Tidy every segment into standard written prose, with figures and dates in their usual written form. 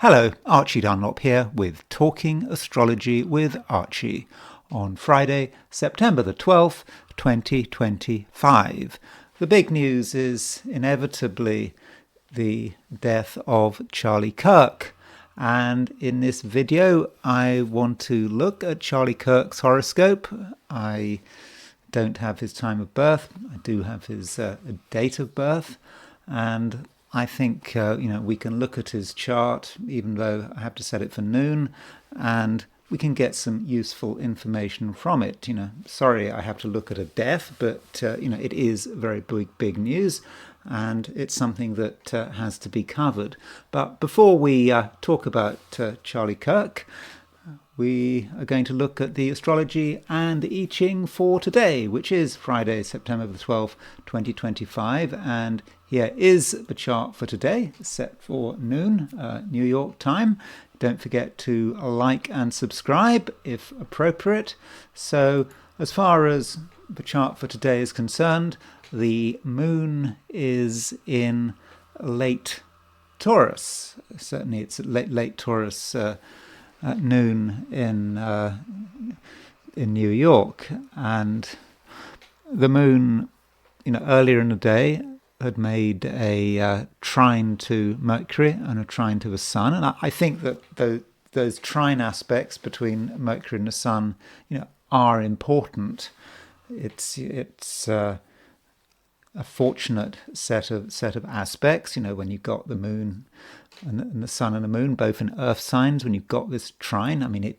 Hello, Archie Dunlop here with Talking Astrology with Archie on Friday, September the 12th, 2025. The big news is inevitably the death of Charlie Kirk. And in this video, I want to look at Charlie Kirk's horoscope. I don't have his time of birth. I do have his date of birth. And I think, we can look at his chart, even though I have to set it for noon, and we can get some useful information from it. Sorry I have to look at a death, but, it is very big news, and it's something that has to be covered. But before we talk about Charlie Kirk, we are going to look at the astrology and the I Ching for today, which is Friday, September the 12th, 2025. And here is the chart for today, set for noon, New York time. Don't forget to like and subscribe if appropriate. So as far as the chart for today is concerned, the moon is in late Taurus. Certainly it's late Taurus at noon in New York, and the moon, earlier in the day had made a trine to Mercury and a trine to the Sun, and I think that those trine aspects between Mercury and the Sun, are important. It's a fortunate set of aspects. When you've got the moon and the Sun and the moon both in Earth signs, when you've got this trine, it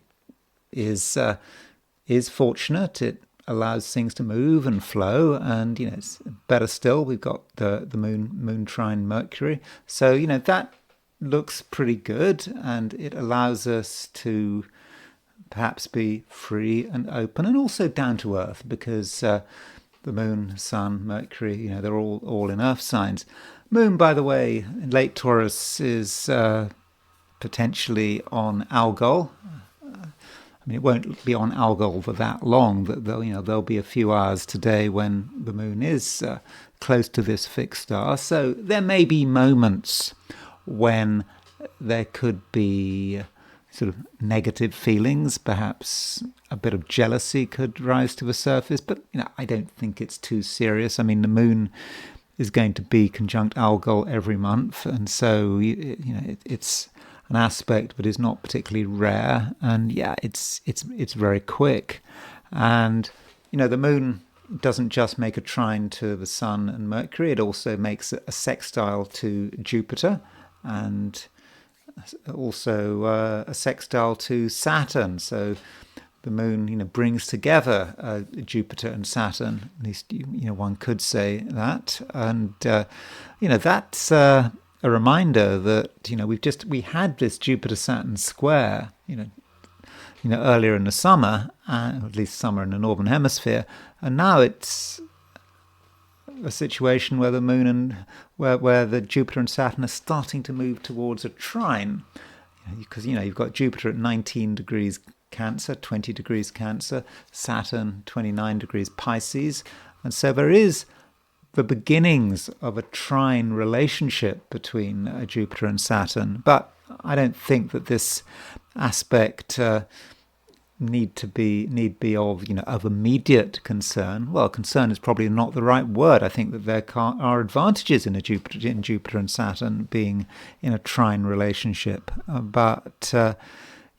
is fortunate. It allows things to move and flow, and it's better still, we've got the moon trine Mercury. So that looks pretty good, and it allows us to perhaps be free and open, and also down to earth, because the moon, Sun, Mercury, they're all in Earth signs. Moon, by the way, in late Taurus is potentially on Algol. It won't be on Algol for that long. There'll be a few hours today when the moon is close to this fixed star. So there may be moments when there could be sort of negative feelings. Perhaps a bit of jealousy could rise to the surface. But I don't think it's too serious. The moon is going to be conjunct Algol every month, and so it's an aspect that is not particularly rare, and it's very quick. And the moon doesn't just make a trine to the Sun and Mercury, it also makes a sextile to Jupiter, and also a sextile to Saturn. So the moon, brings together Jupiter and Saturn. At least, one could say that. And, that's a reminder that, we had this Jupiter-Saturn square, earlier in the summer, at least summer in the Northern Hemisphere. And now it's a situation where the moon and where the Jupiter and Saturn are starting to move towards a trine. Because, you've got Jupiter at 19 degrees Cancer, 20 degrees Cancer, Saturn 29 degrees Pisces, and so there is the beginnings of a trine relationship between Jupiter and Saturn. But I don't think that this aspect need be of immediate concern. Well, concern is probably not the right word. I think that there are advantages in Jupiter and Saturn being in a trine relationship, but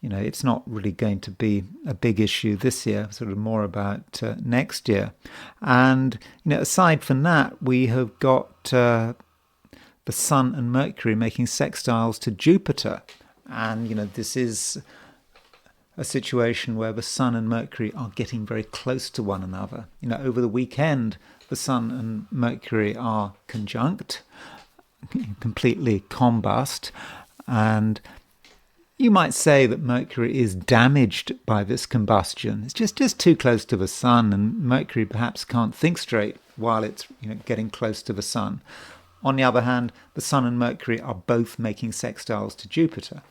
it's not really going to be a big issue this year, sort of more about next year. And, aside from that, we have got the Sun and Mercury making sextiles to Jupiter. And, this is a situation where the Sun and Mercury are getting very close to one another. Over the weekend, the Sun and Mercury are conjunct, completely combust, and you might say that Mercury is damaged by this combustion. It's just too close to the Sun, and Mercury perhaps can't think straight while it's getting close to the Sun. On the other hand, the Sun and Mercury are both making sextiles to Jupiter.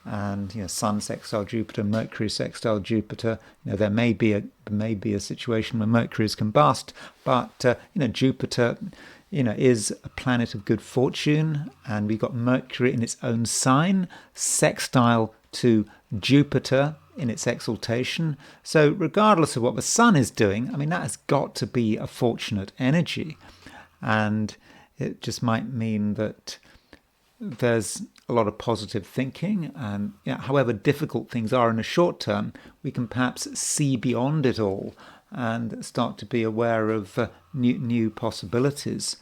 And Sun sextile Jupiter, Mercury sextile Jupiter. There may be a situation where Mercury is combust, but Jupiter is a planet of good fortune, and we've got Mercury in its own sign, sextile to Jupiter in its exaltation. So regardless of what the Sun is doing, I mean, that has got to be a fortunate energy. And it just might mean that there's a lot of positive thinking, and however difficult things are in the short term, we can perhaps see beyond it all and start to be aware of new possibilities.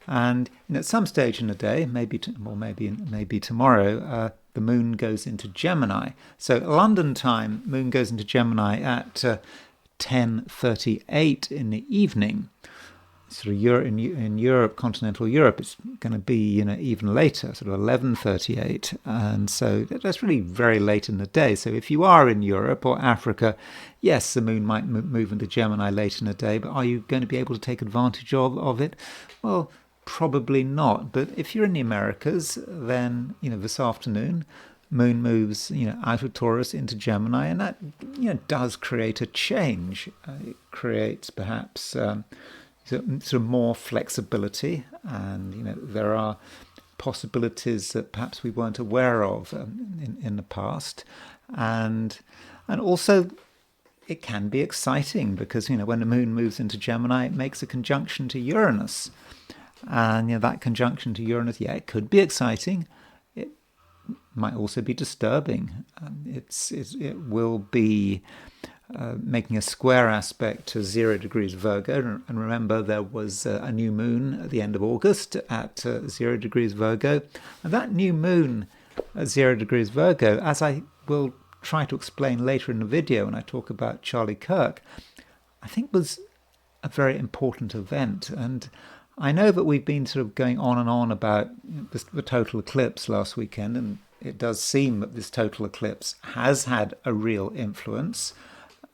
And at some stage in the day, maybe tomorrow, the moon goes into Gemini. So London time, moon goes into Gemini at 10:38 in the evening. Sort of in Europe, continental Europe, it's going to be even later, sort of 11:38, and so that's really very late in the day. So if you are in Europe or Africa, yes, the moon might move into Gemini late in the day, but are you going to be able to take advantage of it? Well, probably not. But if you're in the Americas, then this afternoon, moon moves out of Taurus into Gemini, and that does create a change. It creates perhaps sort of more flexibility, and there are possibilities that perhaps we weren't aware of in the past, and also it can be exciting because when the moon moves into Gemini, it makes a conjunction to Uranus, and that conjunction to Uranus, it could be exciting. It might also be disturbing. It will be making a square aspect to 0 degrees Virgo. And remember, there was a new moon at the end of August at 0 degrees Virgo. And that new moon at 0 degrees Virgo, as I will try to explain later in the video when I talk about Charlie Kirk, I think was a very important event. And I know that we've been sort of going on and on about the total eclipse last weekend, and it does seem that this total eclipse has had a real influence.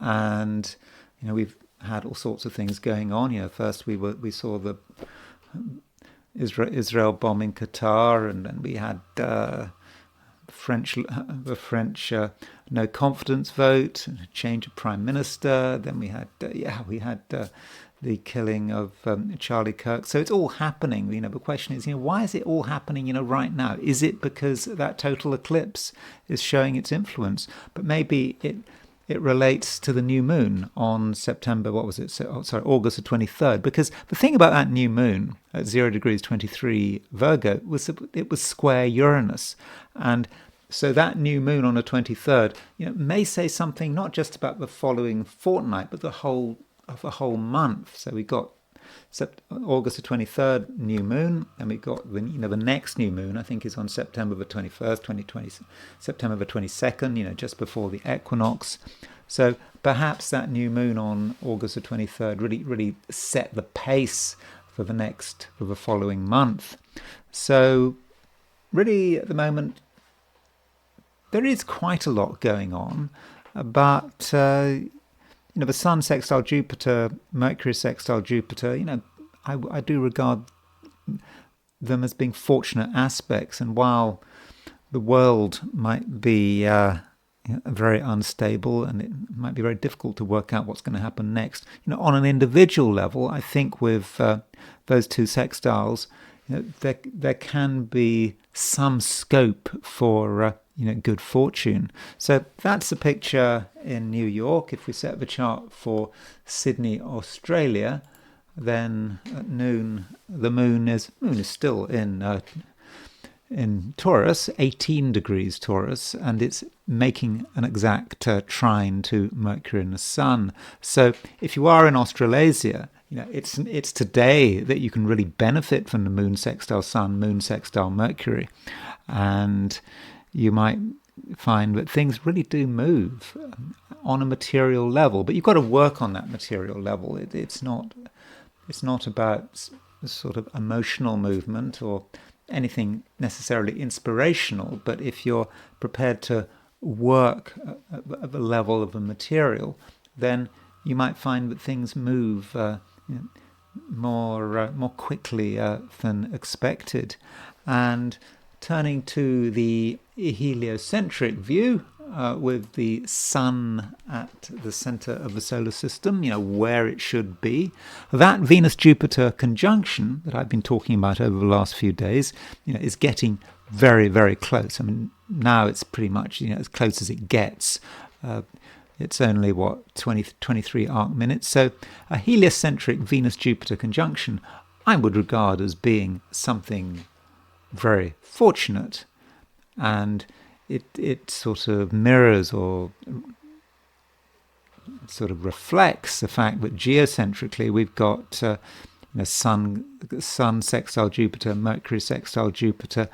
And we've had all sorts of things going on. First we saw the Israel bombing Qatar, and then we had the French no confidence vote, and a change of prime minister. Then we had the killing of Charlie Kirk. So it's all happening. The question is, why is it all happening right now? Is it because that total eclipse is showing its influence? But maybe it relates to the new moon on September, August the 23rd. Because the thing about that new moon at 0 degrees 23 Virgo was it was square Uranus. And so that new moon on the 23rd, may say something not just about the following fortnight, but the whole month. So we got August the 23rd new moon, and we got the next new moon, I think, is on September the 21st, 2020, September the 22nd, just before the equinox. So perhaps that new moon on August the 23rd really set the pace for the following month. So really at the moment there is quite a lot going on, but the Sun sextile Jupiter, Mercury sextile Jupiter, I do regard them as being fortunate aspects. And while the world might be very unstable, and it might be very difficult to work out what's going to happen next, on an individual level, I think with those two sextiles, there can be some scope for good fortune. So that's the picture in New York. If we set the chart for Sydney, Australia, then at noon the moon is still in Taurus, 18 degrees Taurus, and it's making an exact trine to Mercury and the Sun. So if you are in Australasia, it's today that you can really benefit from the moon sextile Sun, moon sextile Mercury, and you might find that things really do move on a material level, but you've got to work on that material level. It's not about sort of emotional movement or anything necessarily inspirational, but if you're prepared to work at the level of the material, then you might find that things move more quickly than expected. And turning to the heliocentric view with the Sun at the center of the solar system, where it should be. That Venus-Jupiter conjunction that I've been talking about over the last few days, is getting very, very close. I mean, now it's pretty much, as close as it gets. It's only, 23 arc minutes. So a heliocentric Venus-Jupiter conjunction I would regard as being something very fortunate. And it sort of mirrors or sort of reflects the fact that geocentrically we've got Sun sextile Jupiter, Mercury sextile Jupiter.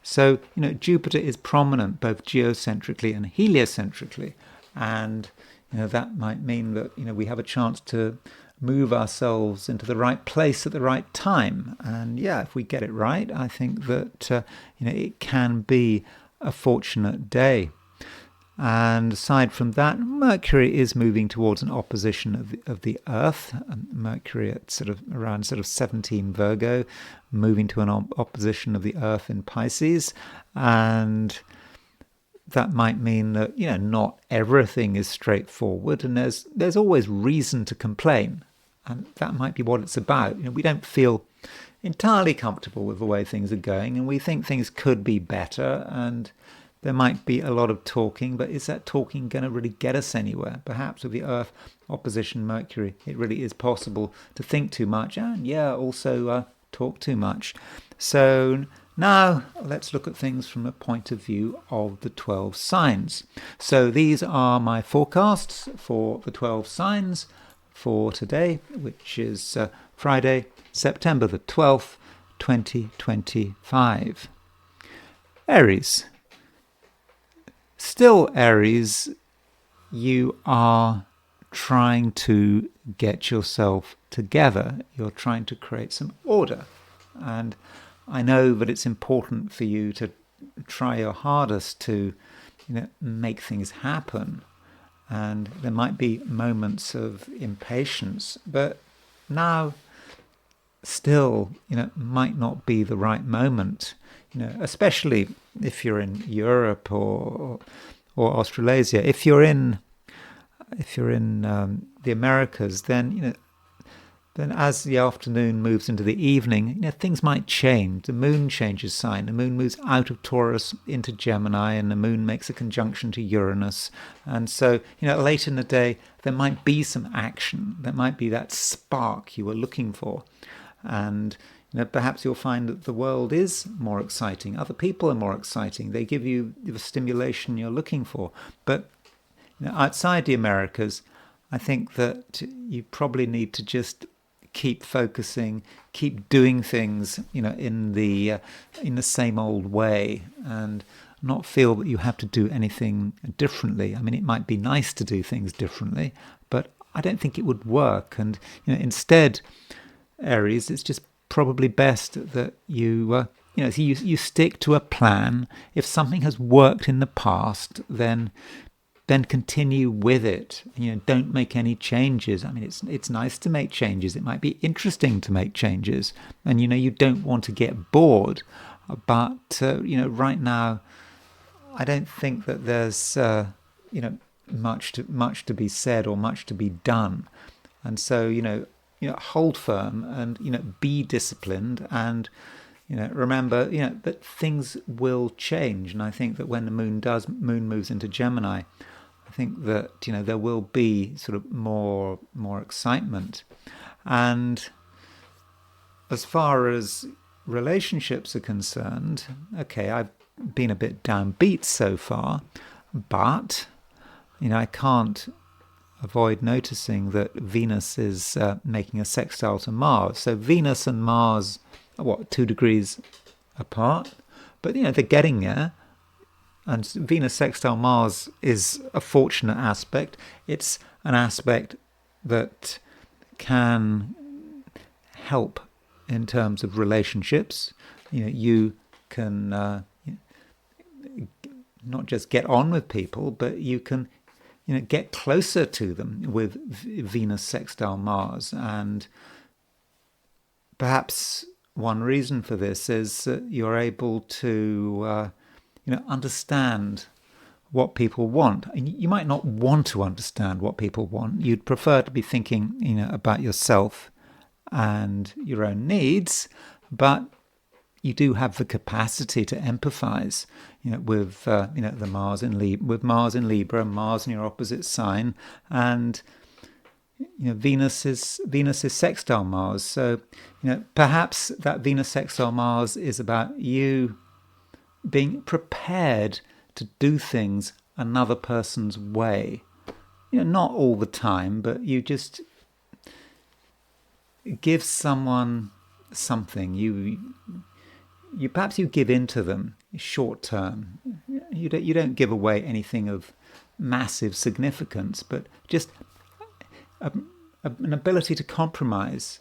So, Jupiter is prominent both geocentrically and heliocentrically. And, that might mean that, we have a chance to move ourselves into the right place at the right time. And if we get it right, I think that, it can be a fortunate day. And aside from that, Mercury is moving towards an opposition of the Earth. Mercury at around 17 Virgo, moving to an opposition of the Earth in Pisces. And that might mean that, not everything is straightforward, and there's always reason to complain. And that might be what it's about. We don't feel entirely comfortable with the way things are going, and we think things could be better, and there might be a lot of talking, but is that talking going to really get us anywhere? Perhaps with the Earth opposition Mercury, it really is possible to think too much and, also talk too much. So now let's look at things from a point of view of the 12 signs. So these are my forecasts for the 12 signs for today, which is Friday, September the 12th, 2025. Aries. Still, Aries, you are trying to get yourself together. You're trying to create some order. And I know that it's important for you to try your hardest to, make things happen. And there might be moments of impatience, but now still, might not be the right moment. Especially if you're in Europe or Australasia. If you're in the Americas, then as the afternoon moves into the evening, things might change. The moon changes sign. The moon moves out of Taurus into Gemini, and the moon makes a conjunction to Uranus. And so, late in the day, there might be some action. There might be that spark you were looking for. And perhaps you'll find that the world is more exciting. Other people are more exciting. They give you the stimulation you're looking for. But outside the Americas, I think that you probably need to just keep focusing, keep doing things, in the same old way, and not feel that you have to do anything differently. I mean, it might be nice to do things differently, but I don't think it would work. And instead, Aries, it's just probably best that you you stick to a plan. If something has worked in the past, then continue with it. Don't make any changes. I mean, it's nice to make changes. It might be interesting to make changes, and you don't want to get bored. But right now, I don't think that there's much to be said or much to be done. And so hold firm and be disciplined, and remember that things will change. And I think that when the moon moves into Gemini, I think that there will be sort of more excitement. And as far as relationships are concerned, okay, I've been a bit downbeat so far, but I can't avoid noticing that Venus is making a sextile to Mars. So Venus and Mars are 2 degrees apart, but they're getting there. And Venus sextile Mars is a fortunate aspect. It's an aspect that can help in terms of relationships. You can not just get on with people, but you can get closer to them with Venus sextile Mars. And perhaps one reason for this is that you're able to understand what people want. And you might not want to understand what people want. You'd prefer to be thinking, about yourself and your own needs, but you do have the capacity to empathize, with the Mars in Libra, Mars in your opposite sign, and Venus is sextile Mars. So perhaps that Venus sextile Mars is about you being prepared to do things another person's way. Not all the time, but you just give someone something. You perhaps you give in to them short term. You don't give away anything of massive significance, but just an ability to compromise,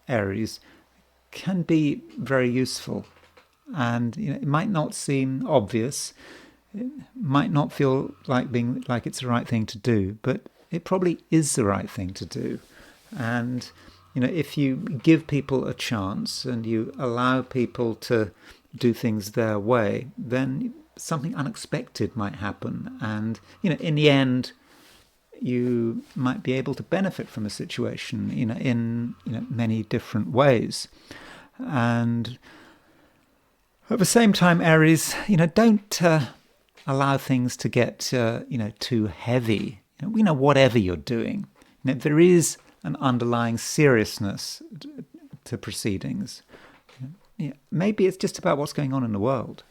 Aries, can be very useful. And it might not seem obvious, it might not feel like it's the right thing to do, but it probably is the right thing to do. And if you give people a chance and you allow people to do things their way, then something unexpected might happen. And in the end, you might be able to benefit from a situation in many different ways. And at the same time, Aries, don't allow things to get too heavy. Whatever you're doing, there is an underlying seriousness to proceedings. Maybe it's just about what's going on in the world.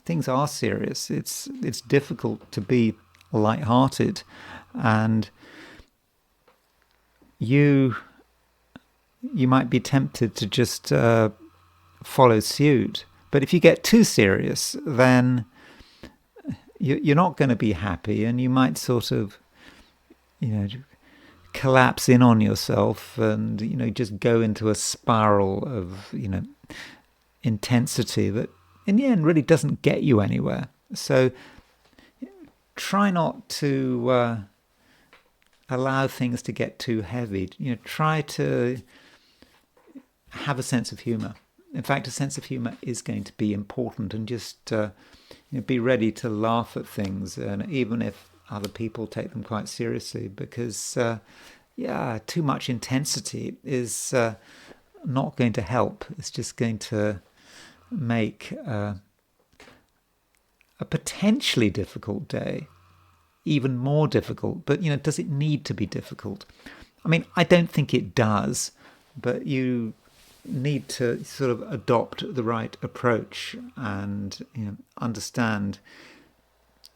Things are serious. It's difficult to be light-hearted, and you might be tempted to just follow suit. But if you get too serious, then you're not going to be happy, and you might sort of, collapse in on yourself and, just go into a spiral of, intensity that in the end really doesn't get you anywhere. So try not to allow things to get too heavy. Try to have a sense of humor. In fact, a sense of humor is going to be important, and just be ready to laugh at things, and even if other people take them quite seriously, because too much intensity is not going to help. It's just going to make a potentially difficult day even more difficult. But does it need to be difficult? I mean, I don't think it does, but you need to sort of adopt the right approach and understand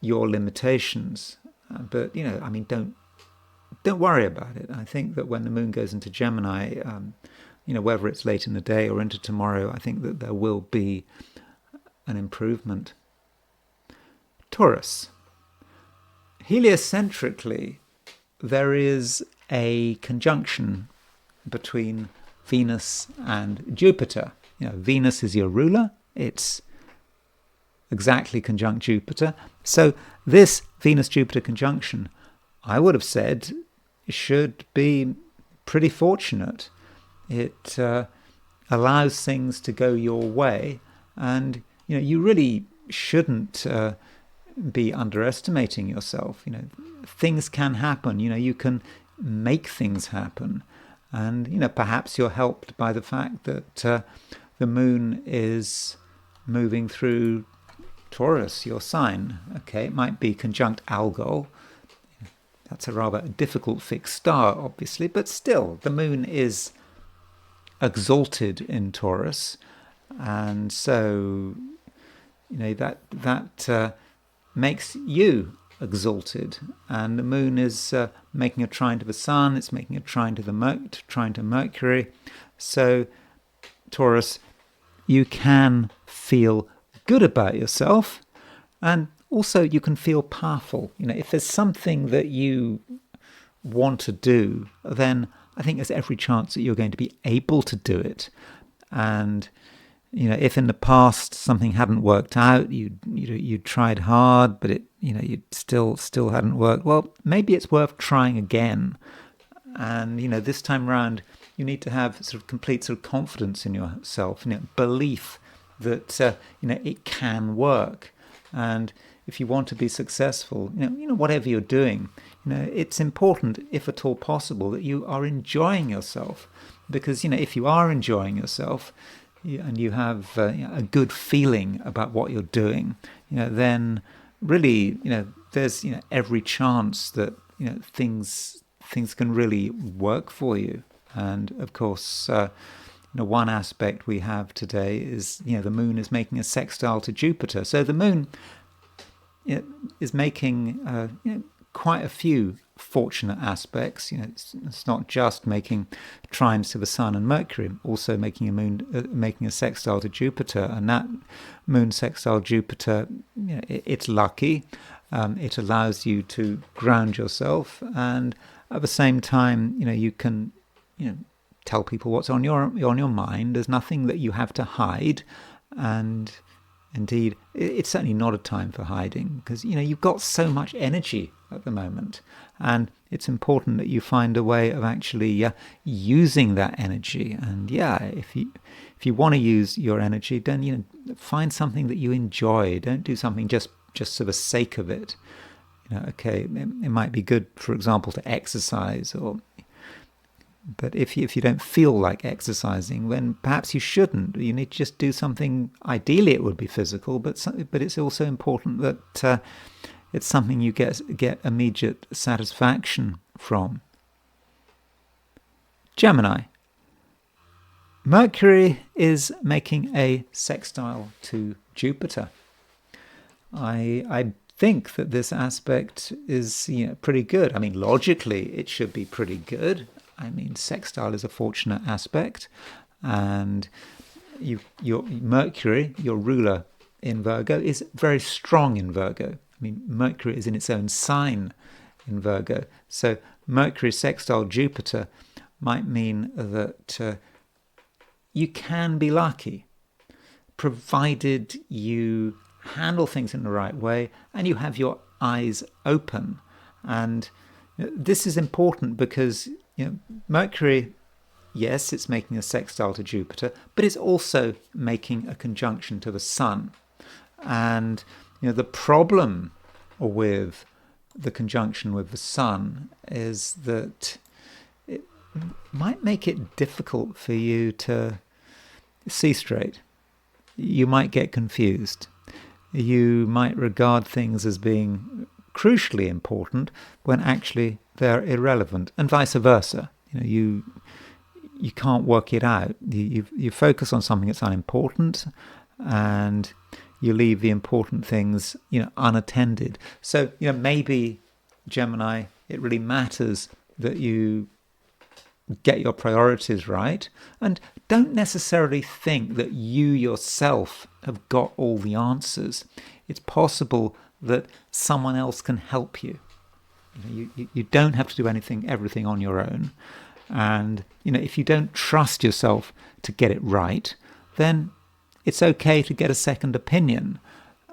your limitations. But don't worry about it. I think that when the moon goes into Gemini, whether it's late in the day or into tomorrow, I think that there will be an improvement. Taurus. Heliocentrically, there is a conjunction between Venus and Jupiter. Venus is your ruler. It's exactly conjunct Jupiter. So this Venus-Jupiter conjunction, I would have said, should be pretty fortunate. It allows things to go your way, and you really shouldn't be underestimating yourself. Things can happen. You can make things happen, and perhaps you're helped by the fact that the moon is moving through Taurus, your sign. Okay, it might be conjunct Algol. That's a rather difficult fixed star, obviously, but still, the moon is exalted in Taurus, and so that makes you exalted. And the moon is making a trine to the sun. It's making a trine to Mercury. So, Taurus, you can feel good about yourself, and also you can feel powerful. If there's something that you want to do, then I think there's every chance that you're going to be able to do it. And if in the past something hadn't worked out, you tried hard, but you still hadn't worked. Well, maybe it's worth trying again. And this time round, you need to have sort of complete sort of confidence in yourself, belief that it can work. And if you want to be successful, whatever you're doing, it's important, if at all possible, that you are enjoying yourself. Because, if you are enjoying yourself and you have a good feeling about what you're doing, then really, there's every chance that things can really work for you. And of course, one aspect we have today is the moon is making a sextile to Jupiter. So the moon is making quite a few fortunate aspects. It's not just making trines to the Sun and Mercury, also making a sextile to Jupiter, and that moon sextile Jupiter, it's lucky. It allows you to ground yourself, and at the same time, you can, tell people what's on your mind. There's nothing that you have to hide, and indeed, it's certainly not a time for hiding, because you've got so much energy at the moment, and it's important that you find a way of actually using that energy. And if you want to use your energy, then find something that you enjoy. Don't do something just for the sake of it. Okay, it might be good, for example, to exercise, but if you don't feel like exercising, then perhaps you shouldn't. You need to just do something. Ideally, it would be physical, but it's also important that it's something you get immediate satisfaction from. Gemini. Mercury is making a sextile to Jupiter. I think that this aspect is pretty good. I mean, logically, it should be pretty good. I mean, sextile is a fortunate aspect, and your Mercury, your ruler in Virgo, is very strong in Virgo. I mean, Mercury is in its own sign in Virgo. So Mercury sextile Jupiter might mean that you can be lucky, provided you handle things in the right way and you have your eyes open. And this is important because Mercury, yes, it's making a sextile to Jupiter, but it's also making a conjunction to the Sun. And the problem with the conjunction with the Sun is that it might make it difficult for you to see straight. You might get confused. You might regard things as being crucially important when actually they're irrelevant, and vice versa. You can't work it out. You focus on something that's unimportant, and you leave the important things unattended. So maybe, Gemini, it really matters that you get your priorities right, and don't necessarily think that you yourself have got all the answers. It's possible that someone else can help you. You don't have to do everything on your own. And if you don't trust yourself to get it right, then it's okay to get a second opinion.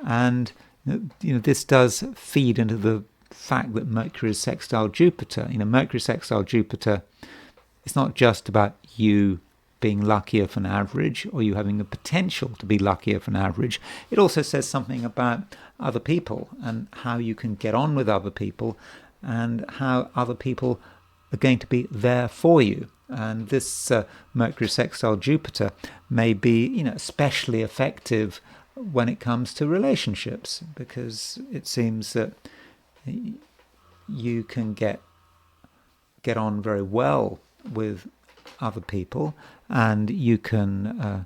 And this does feed into the fact that Mercury is sextile Jupiter. Mercury sextile Jupiter, it's not just about you being luckier than average, or you having the potential to be luckier than average. It also says something about other people and how you can get on with other people, and how other people are going to be there for you. And this Mercury sextile Jupiter may be especially effective when it comes to relationships, because it seems that you can get on very well with other people, and you can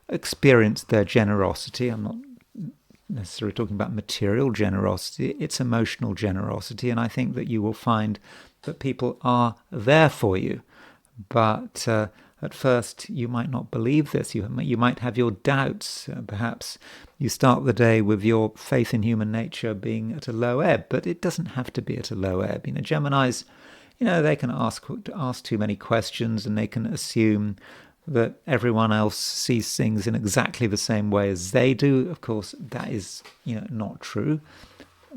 experience their generosity. I'm not necessarily talking about material generosity, it's emotional generosity, and I think that you will find that people are there for you. But at first you might not believe this. You might have your doubts. Perhaps you start the day with your faith in human nature being at a low ebb, but it doesn't have to be at a low ebb. Geminis, they can ask too many questions, and they can assume that everyone else sees things in exactly the same way as they do. Of course, that is not true.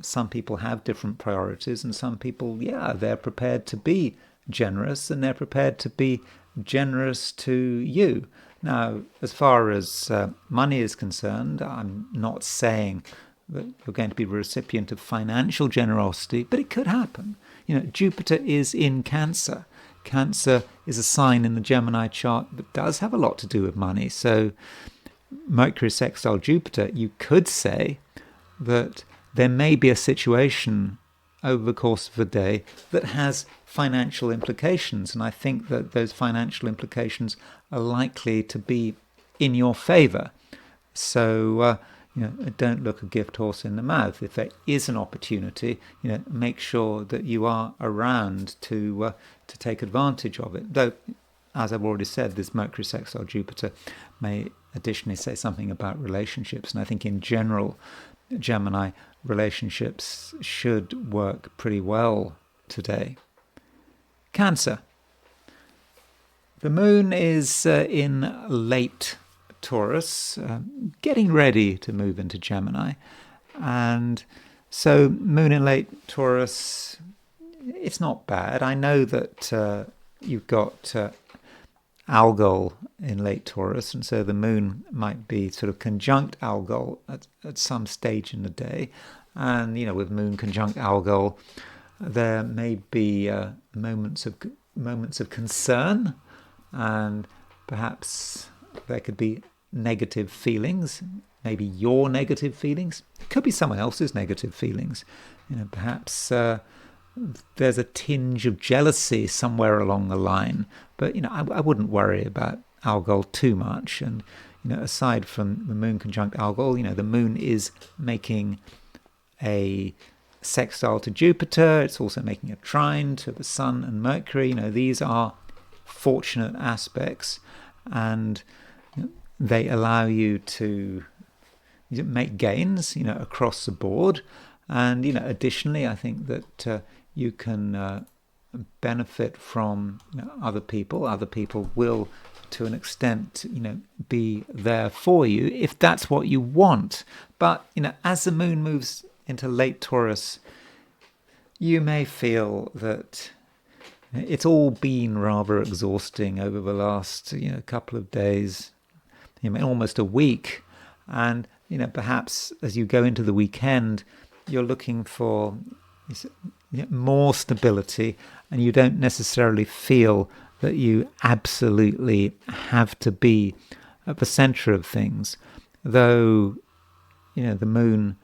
Some people have different priorities, and some people, they're prepared to be generous, and they're prepared to be generous to you. Now, as far as money is concerned, I'm not saying that you're going to be a recipient of financial generosity, but it could happen. Jupiter is in Cancer. Cancer is a sign in the Gemini chart that does have a lot to do with money. So Mercury sextile Jupiter, you could say that there may be a situation over the course of a day that has financial implications. And I think that those financial implications are likely to be in your favor. So, don't look a gift horse in the mouth. If there is an opportunity, make sure that you are around to take advantage of it. Though, as I've already said, this Mercury sextile Jupiter may additionally say something about relationships. And I think in general, Gemini relationships should work pretty well today. Cancer. The moon is in late Taurus, getting ready to move into Gemini. And so moon in late Taurus, it's not bad. I know that you've got Algol in late Taurus, and so the moon might be sort of conjunct Algol at some stage in the day. And, with moon conjunct Algol, there may be moments of concern, and perhaps there could be negative feelings, maybe your negative feelings. It could be someone else's negative feelings. Perhaps there's a tinge of jealousy somewhere along the line. But, I wouldn't worry about Algol too much. And, aside from the moon conjunct Algol, the moon is making a sextile to Jupiter. It's also making a trine to the Sun and Mercury. These are fortunate aspects, and they allow you to make gains, across the board. And, additionally, I think that you can benefit from other people. Other people will, to an extent, be there for you if that's what you want. But, as the moon moves into late Taurus, you may feel that it's all been rather exhausting over the last couple of days, almost a week. And perhaps as you go into the weekend, you're looking for more stability, and you don't necessarily feel that you absolutely have to be at the center of things. Though the moon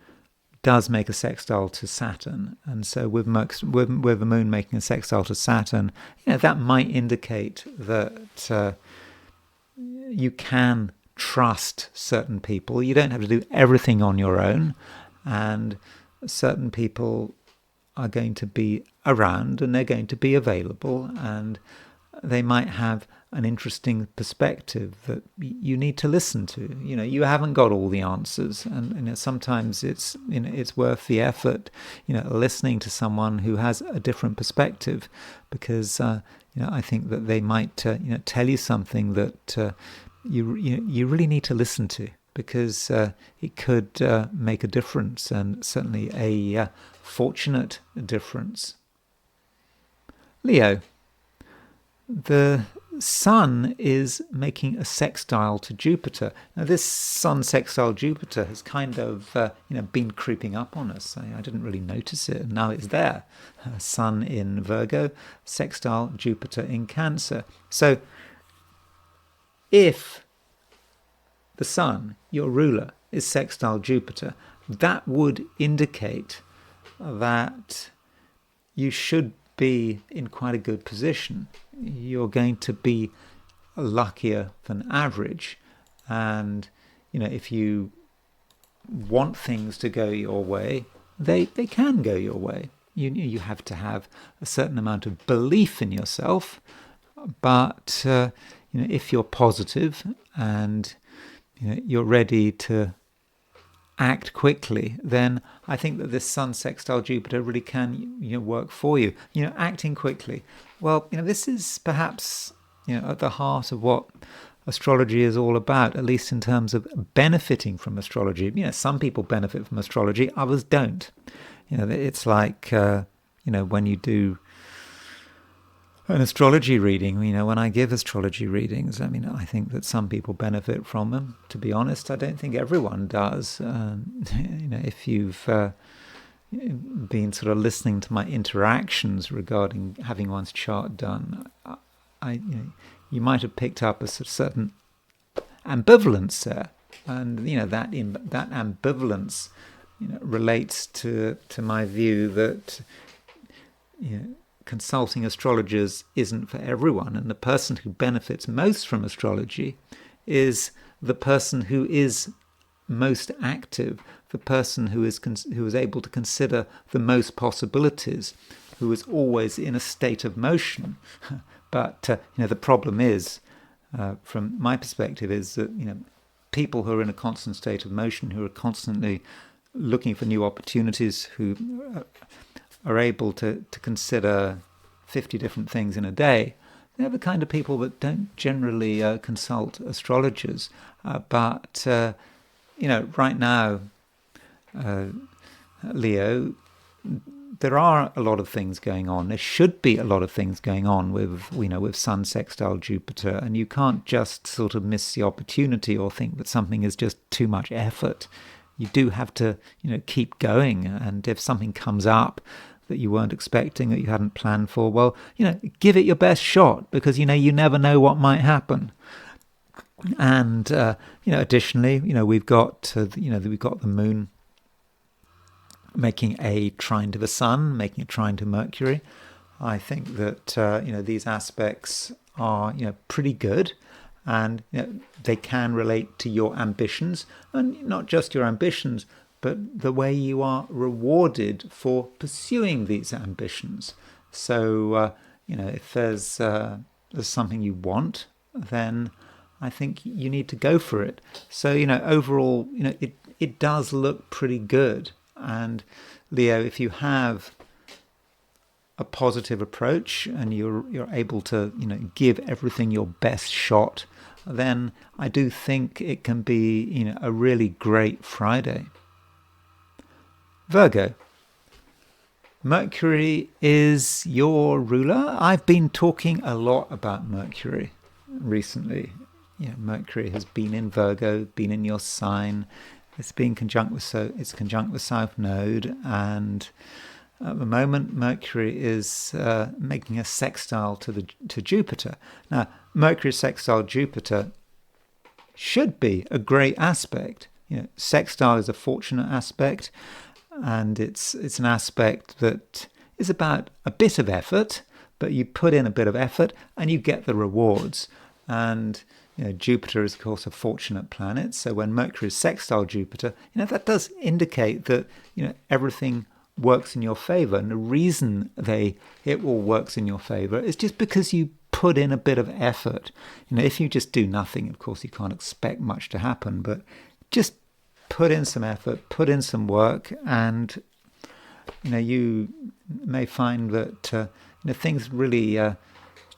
does make a sextile to Saturn, and so with the moon making a sextile to Saturn, that might indicate that you can trust certain people. You don't have to do everything on your own, and certain people are going to be around and they're going to be available, and they might have an interesting perspective that you need to listen to. You haven't got all the answers, and sometimes it's worth the effort, listening to someone who has a different perspective, because I think that they might tell you something that you really need to listen to, because it could make a difference, and certainly a fortunate difference. Leo. The Sun is making a sextile to Jupiter. Now, this Sun sextile Jupiter has kind of been creeping up on us. I didn't really notice it, and now it's there. Sun in Virgo, sextile Jupiter in Cancer. So if the Sun, your ruler, is sextile Jupiter, that would indicate that you should be in quite a good position. You're going to be luckier than average, and if you want things to go your way, they can go your way. You have to have a certain amount of belief in yourself, but if you're positive and you're ready to act quickly, then I think that this Sun sextile Jupiter really can work for you. Acting quickly. Well, this is perhaps at the heart of what astrology is all about, at least in terms of benefiting from astrology. Some people benefit from astrology, others don't. It's like when you do an astrology reading. When I give astrology readings, I think that some people benefit from them. To be honest, I don't think everyone does. If you've been sort of listening to my interactions regarding having one's chart done, you might have picked up a certain ambivalence there, and that ambivalence relates to my view that consulting astrologers isn't for everyone, and the person who benefits most from astrology is the person who is most active, the person who is able to consider the most possibilities, who is always in a state of motion. But the problem is, from my perspective, is that people who are in a constant state of motion, who are constantly looking for new opportunities, who are able to consider 50 different things in a day, they're the kind of people that don't generally consult astrologers. But right now, Leo, there are a lot of things going on. There should be a lot of things going on with Sun sextile Jupiter, and you can't just sort of miss the opportunity or think that something is just too much effort. You do have to, keep going. And if something comes up that you weren't expecting, that you hadn't planned for, well, give it your best shot, because you never know what might happen. And additionally, we've got the moon making a trine to the sun, making a trine to Mercury. I think that these aspects are pretty good, and they can relate to your ambitions, and not just your ambitions, but the way you are rewarded for pursuing these ambitions. So if there's something you want, then I think you need to go for it. So overall, it does look pretty good. And Leo, if you have a positive approach and you're able to give everything your best shot, then I do think it can be a really great Friday. Virgo, Mercury is your ruler. I've been talking a lot about Mercury recently. Mercury has been in Virgo, been in your sign. It's conjunct with South Node, and at the moment Mercury is making a sextile to Jupiter. Now, Mercury sextile Jupiter should be a great aspect. Sextile is a fortunate aspect, and it's an aspect that is about a bit of effort, but you put in a bit of effort and you get the rewards. And Jupiter is, of course, a fortunate planet. So when Mercury is sextile Jupiter, that does indicate that everything works in your favor. And the reason it all works in your favor is just because you put in a bit of effort. If you just do nothing, of course, you can't expect much to happen. But just put in some effort, put in some work, and you may find that things really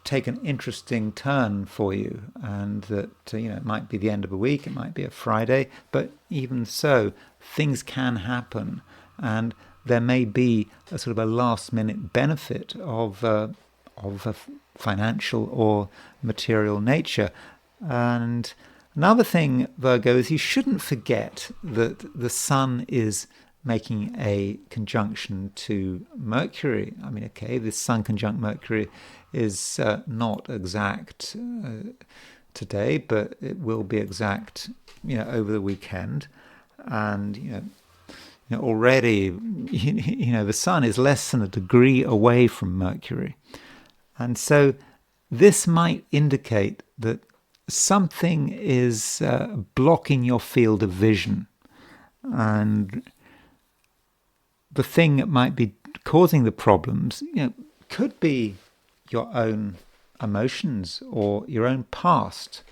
take an interesting turn for you, and that it might be the end of a week, it might be a Friday, but even so, things can happen, and there may be a sort of a last minute benefit of a financial or material nature. And another thing, Virgo, is you shouldn't forget that the Sun is making a conjunction to Mercury. This Sun conjunct Mercury is not exact today, but it will be exact, over the weekend. And already, the Sun is less than a degree away from Mercury, and so this might indicate that something is blocking your field of vision, and the thing that might be causing the problems, could be your own emotions or your own past.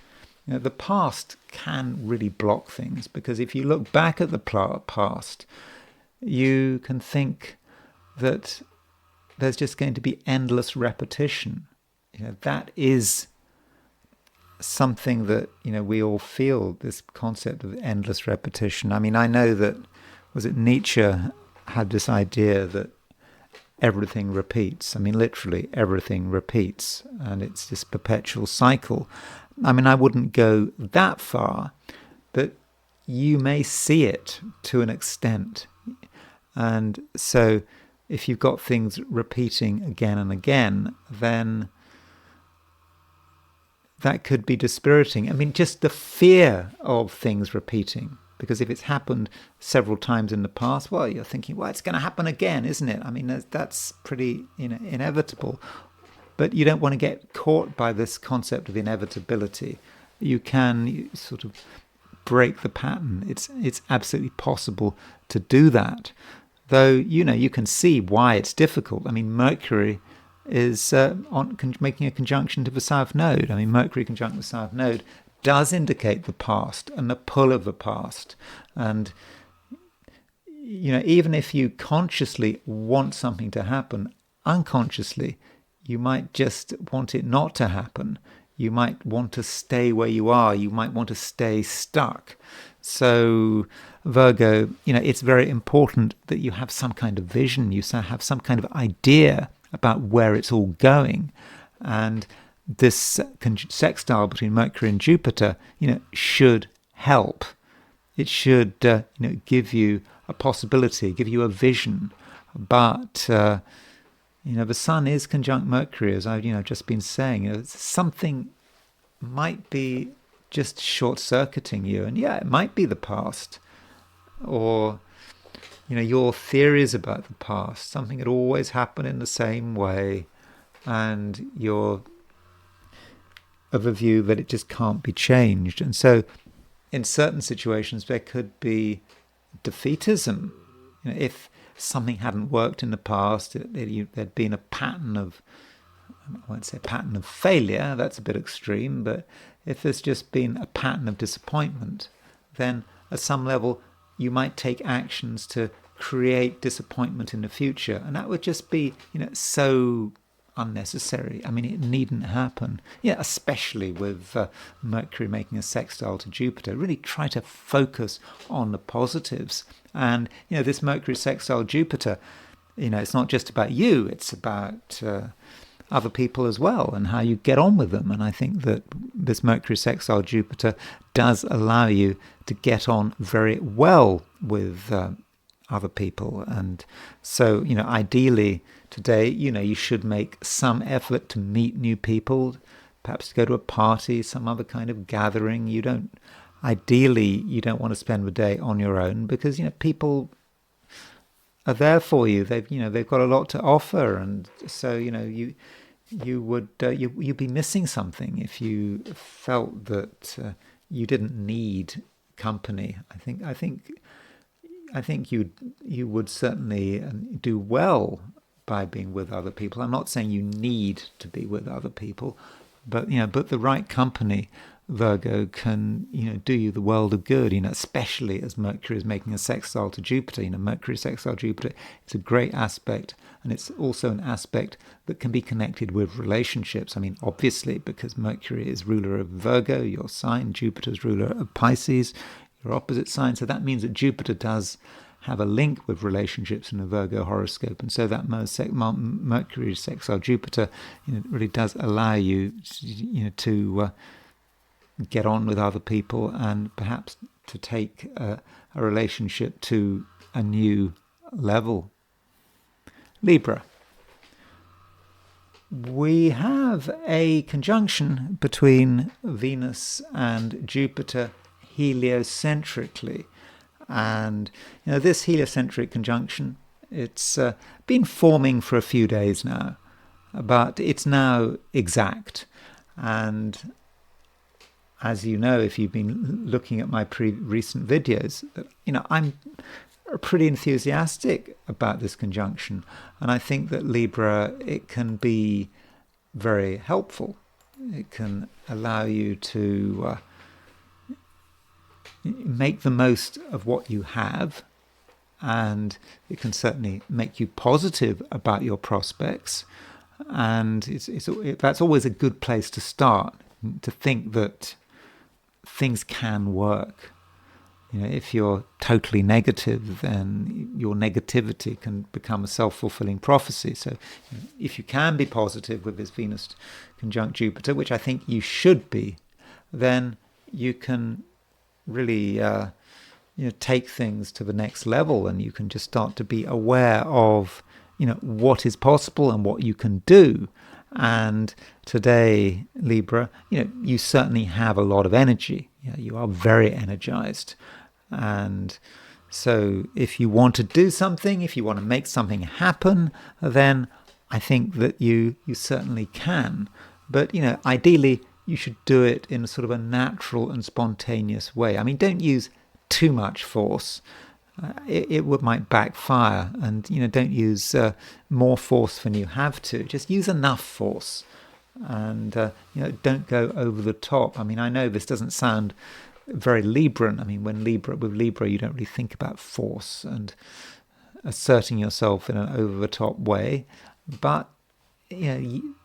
The past can really block things, because if you look back at the past, you can think that there's just going to be endless repetition. That is something that we all feel, this concept of endless repetition. I know that, was it Nietzsche had this idea that everything repeats. I mean, literally everything repeats, and it's this perpetual cycle. I mean, I wouldn't go that far, but you may see it to an extent. And so if you've got things repeating again and again, then that could be dispiriting. I mean, just the fear of things repeating. Because if it's happened several times in the past, well, you're thinking, well, it's going to happen again, isn't it? I mean, that's pretty inevitable. But you don't want to get caught by this concept of inevitability. You can sort of break the pattern. It's absolutely possible to do that. Though, you can see why it's difficult. I mean, Mercury is making a conjunction to the South Node. I mean, Mercury conjunct the South Node does indicate the past and the pull of the past. And, even if you consciously want something to happen, unconsciously, you might just want it not to happen. You might want to stay where you are. You might want to stay stuck. So, Virgo, it's very important that you have some kind of vision. You have some kind of idea about where it's all going. And this sextile between Mercury and Jupiter, should help. It should, give you a possibility, give you a vision. But, the Sun is conjunct Mercury, as I've, just been saying. Something might be just short-circuiting you. And yeah, it might be the past. Or, your theories about the past. Something that always happened in the same way. And you're of a view that it just can't be changed. And so in certain situations there could be defeatism. If something hadn't worked in the past, there'd been a pattern of, I won't say a pattern of failure, that's a bit extreme, but if there's just been a pattern of disappointment, then at some level you might take actions to create disappointment in the future. And that would just be, so unnecessary. I mean, it needn't happen. Yeah, especially with Mercury making a sextile to Jupiter. Really try to focus on the positives. And, this Mercury sextile Jupiter, it's not just about you, it's about other people as well and how you get on with them. And I think that this Mercury sextile Jupiter does allow you to get on very well with other people. And so, ideally today, you should make some effort to meet new people, perhaps to go to a party, some other kind of gathering. Ideally, you don't want to spend the day on your own because, people are there for you. They've got a lot to offer. And so, you'd be missing something if you felt that you didn't need company. I think you would certainly do well by being with other people. I'm not saying you need to be with other people, but the right company, Virgo, can do you the world of good. Especially as Mercury is making a sextile to Jupiter. Mercury sextile Jupiter, it's a great aspect, and it's also an aspect that can be connected with relationships. I mean, obviously, because Mercury is ruler of Virgo, your sign. Jupiter's ruler of Pisces, your opposite sign. So that means that Jupiter does have a link with relationships in the Virgo horoscope. And so that Mercury sextile Jupiter, really does allow you, to get on with other people and perhaps to take a relationship to a new level. Libra. We have a conjunction between Venus and Jupiter heliocentrically. And this heliocentric conjunction, it's been forming for a few days now, but it's now exact. And as you know, if you've been looking at my recent videos, I'm pretty enthusiastic about this conjunction. And I think that Libra, it can be very helpful. It can allow you to make the most of what you have, and it can certainly make you positive about your prospects. And that's always a good place to start, to think that things can work. if you're totally negative, then your negativity can become a self-fulfilling prophecy. So if you can be positive with this Venus conjunct Jupiter, which I think you should be, then you can really take things to the next level, and you can just start to be aware of what is possible and what you can do. And today, Libra, you certainly have a lot of energy. You are very energized. And so if you want to do something, if you want to make something happen, then I think that you certainly can. But, ideally, you should do it in sort of a natural and spontaneous way. I mean, don't use too much force. It might backfire. And, don't use more force than you have to. Just use enough force. And, don't go over the top. I mean, I know this doesn't sound very Libran. I mean, with Libra, you don't really think about force and asserting yourself in an over-the-top way. But,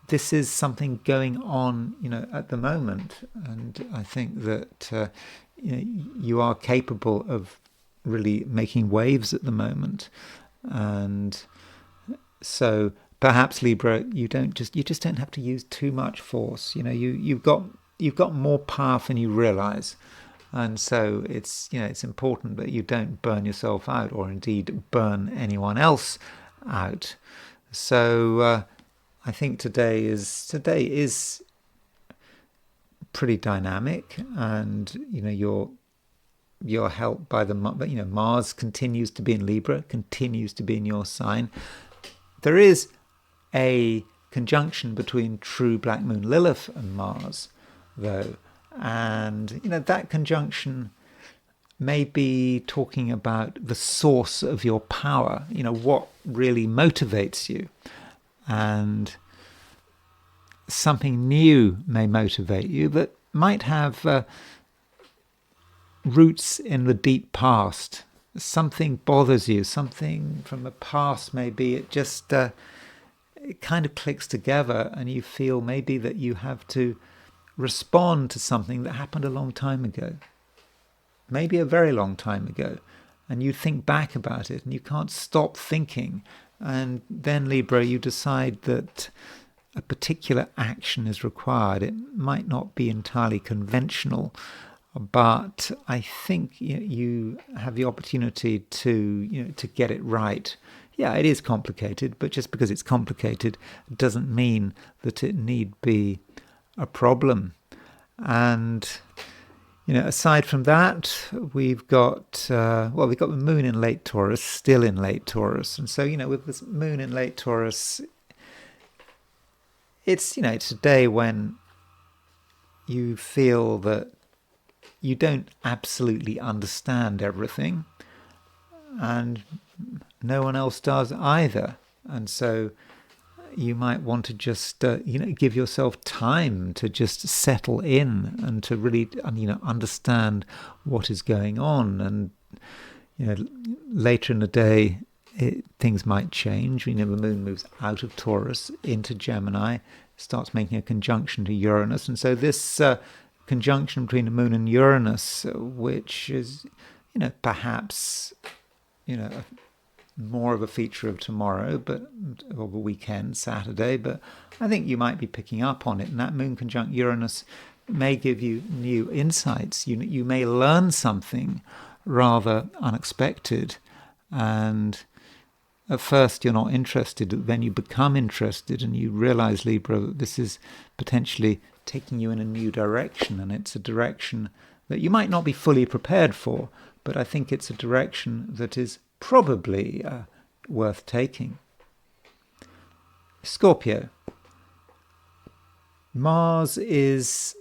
this is something going on, at the moment. And I think that, you are capable of really making waves at the moment. And so perhaps, Libra, you just don't have to use too much force. You've got more power than you realize. And so it's important that you don't burn yourself out, or indeed burn anyone else out. So I think today is pretty dynamic, and you're helped by the Mars continues to be in Libra, continues to be in your sign. There is a conjunction between true black moon Lilith and Mars, though. And, that conjunction may be talking about the source of your power, what really motivates you. And something new may motivate you that might have roots in the deep past. Something bothers you, something from the past maybe. It just it kind of clicks together, and you feel maybe that you have to respond to something that happened a long time ago, maybe a very long time ago, and you think back about it and you can't stop thinking. And then, Libra, you decide that a particular action is required. It might not be entirely conventional, but I think you have the opportunity to get it right. Yeah, it is complicated, but just because it's complicated doesn't mean that it need be a problem. And aside from that, we've got the moon in late Taurus, still in late Taurus. And so with this moon in late Taurus, it's a day when you feel that you don't absolutely understand everything, and no one else does either. And so you might want to just, give yourself time to just settle in and to really, understand what is going on. And, later in the day, things might change. The moon moves out of Taurus into Gemini, starts making a conjunction to Uranus. And so this conjunction between the moon and Uranus, which is, perhaps, more of a feature of tomorrow, but of a weekend, Saturday, but I think you might be picking up on it. And that moon conjunct Uranus may give you new insights. You may learn something rather unexpected, and at first you're not interested, then you become interested, and you realize, Libra, that this is potentially taking you in a new direction, and it's a direction that you might not be fully prepared for, but I think it's a direction that is probably worth taking. Scorpio. Mars is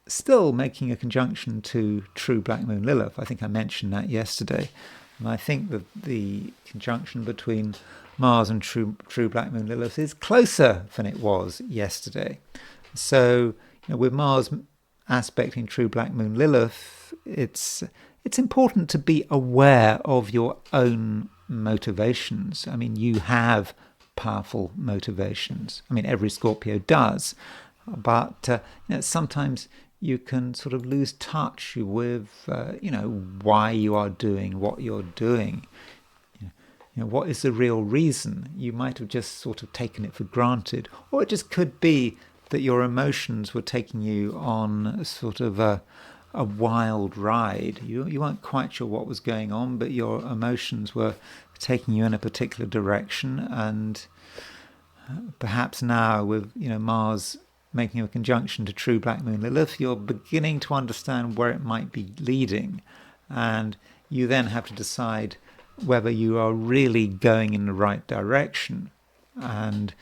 still making a conjunction to true black moon Lilith. I think I mentioned that yesterday. And I think that the conjunction between Mars and true black moon Lilith is closer than it was yesterday. So, with Mars aspecting true black moon Lilith, it's important to be aware of your own motivations. I mean, you have powerful motivations. I mean, every Scorpio does. But sometimes you can sort of lose touch with, why you are doing what you're doing. What is the real reason? You might have just sort of taken it for granted, or it just could be that your emotions were taking you on sort of a wild ride. You weren't quite sure what was going on, but your emotions were taking you in a particular direction. And perhaps now with Mars making a conjunction to true black moon Lilith, you're beginning to understand where it might be leading, and you then have to decide whether you are really going in the right direction. And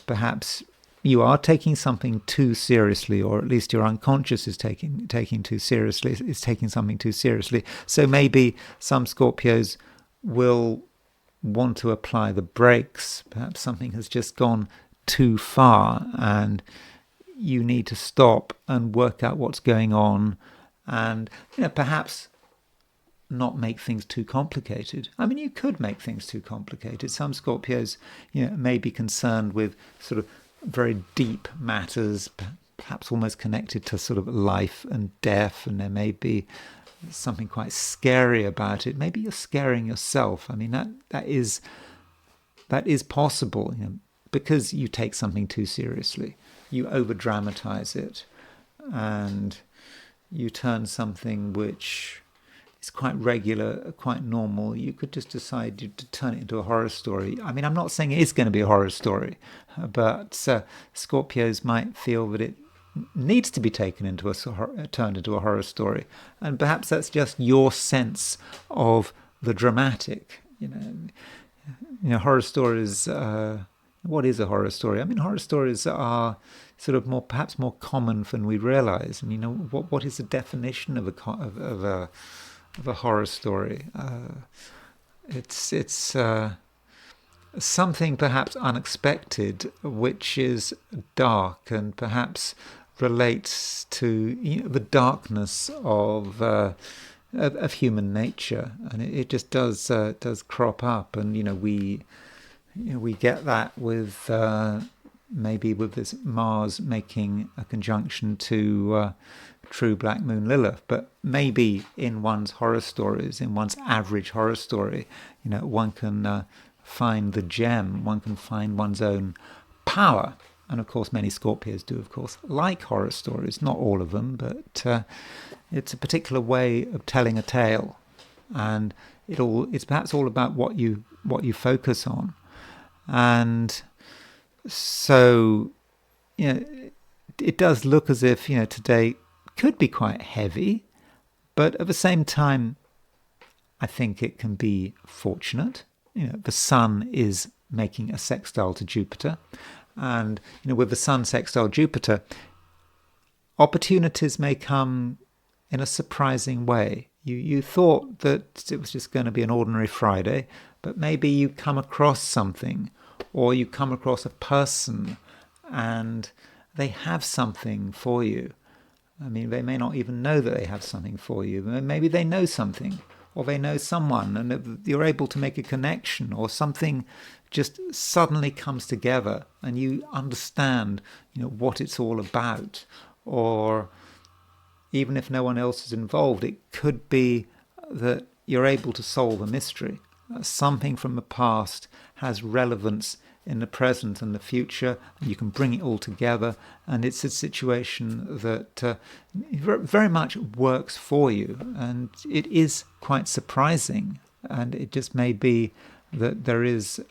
perhaps you are taking something too seriously, or at least your unconscious is taking something too seriously. So maybe some Scorpios will want to apply the brakes. Perhaps something has just gone too far and you need to stop and work out what's going on, and perhaps not make things too complicated. I mean, you could make things too complicated. Some Scorpios, may be concerned with sort of very deep matters, perhaps almost connected to sort of life and death, and there may be something quite scary about it. Maybe you're scaring yourself. I mean, that is possible, because you take something too seriously. You over-dramatize it, and you turn something which is quite regular, quite normal. You could just decide to turn it into a horror story. I mean, I'm not saying it is going to be a horror story, but Scorpios might feel that it needs to be turned into a horror story, and perhaps that's just your sense of the dramatic. Horror stories. What is a horror story? I mean, horror stories are sort of perhaps more common than we realize. And what is the definition of a horror story? It's something perhaps unexpected, which is dark and perhaps relates to the darkness of human nature, and it just does crop up, and we get that with maybe with this Mars making a conjunction to true black moon Lilith. But maybe in one's horror stories, in one's average horror story, one can find the gem, one can find one's own power. And of course many Scorpios do, of course, like horror stories. Not all of them, but it's a particular way of telling a tale, and it's perhaps all about what you focus on. And so, it does look as if, today could be quite heavy, but at the same time, I think it can be fortunate. The Sun is making a sextile to Jupiter, and, with the Sun sextile Jupiter, opportunities may come in a surprising way. You thought that it was just going to be an ordinary Friday, but maybe you come across something, or you come across a person and they have something for you. I mean, they may not even know that they have something for you. Maybe they know something, or they know someone, and you're able to make a connection, or something just suddenly comes together and you understand, what it's all about. Or even if no one else is involved, it could be that you're able to solve a mystery. Something from the past has relevance in the present and the future, and you can bring it all together, and it's a situation that very much works for you, and it is quite surprising. And it just may be that there is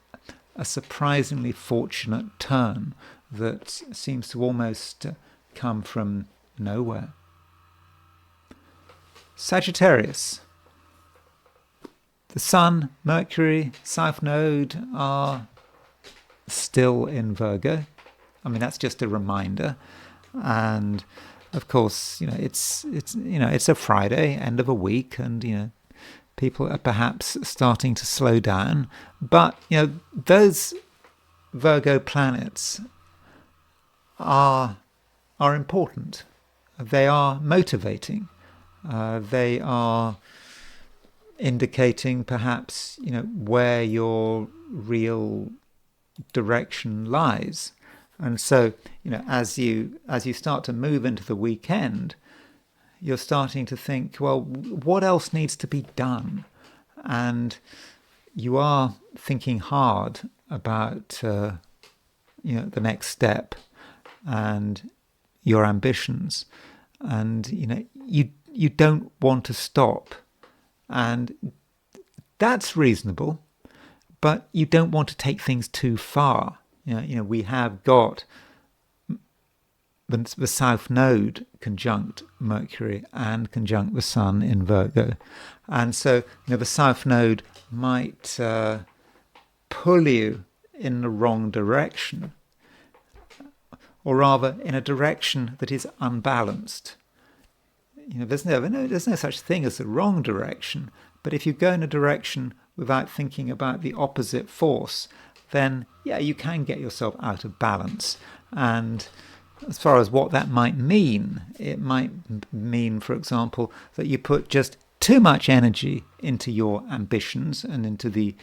a surprisingly fortunate turn that seems to almost come from nowhere. Sagittarius. The Sun, Mercury, South Node are still in Virgo. I mean, that's just a reminder. And of course, it's a Friday, end of a week, and people are perhaps starting to slow down. But those Virgo planets are important. They are motivating. They are indicating perhaps where your real direction lies. And so as you start to move into the weekend, you're starting to think, well, what else needs to be done? And you are thinking hard about the next step and your ambitions, and you don't want to stop, and that's reasonable, but you don't want to take things too far. We have got the South Node conjunct Mercury and conjunct the Sun in Virgo, and so the South Node might pull you in the wrong direction, or rather in a direction that is unbalanced. There's no such thing as the wrong direction, but if you go in a direction without thinking about the opposite force, then you can get yourself out of balance. And as far as what that might mean, it might mean, for example, that you put just too much energy into your ambitions and into the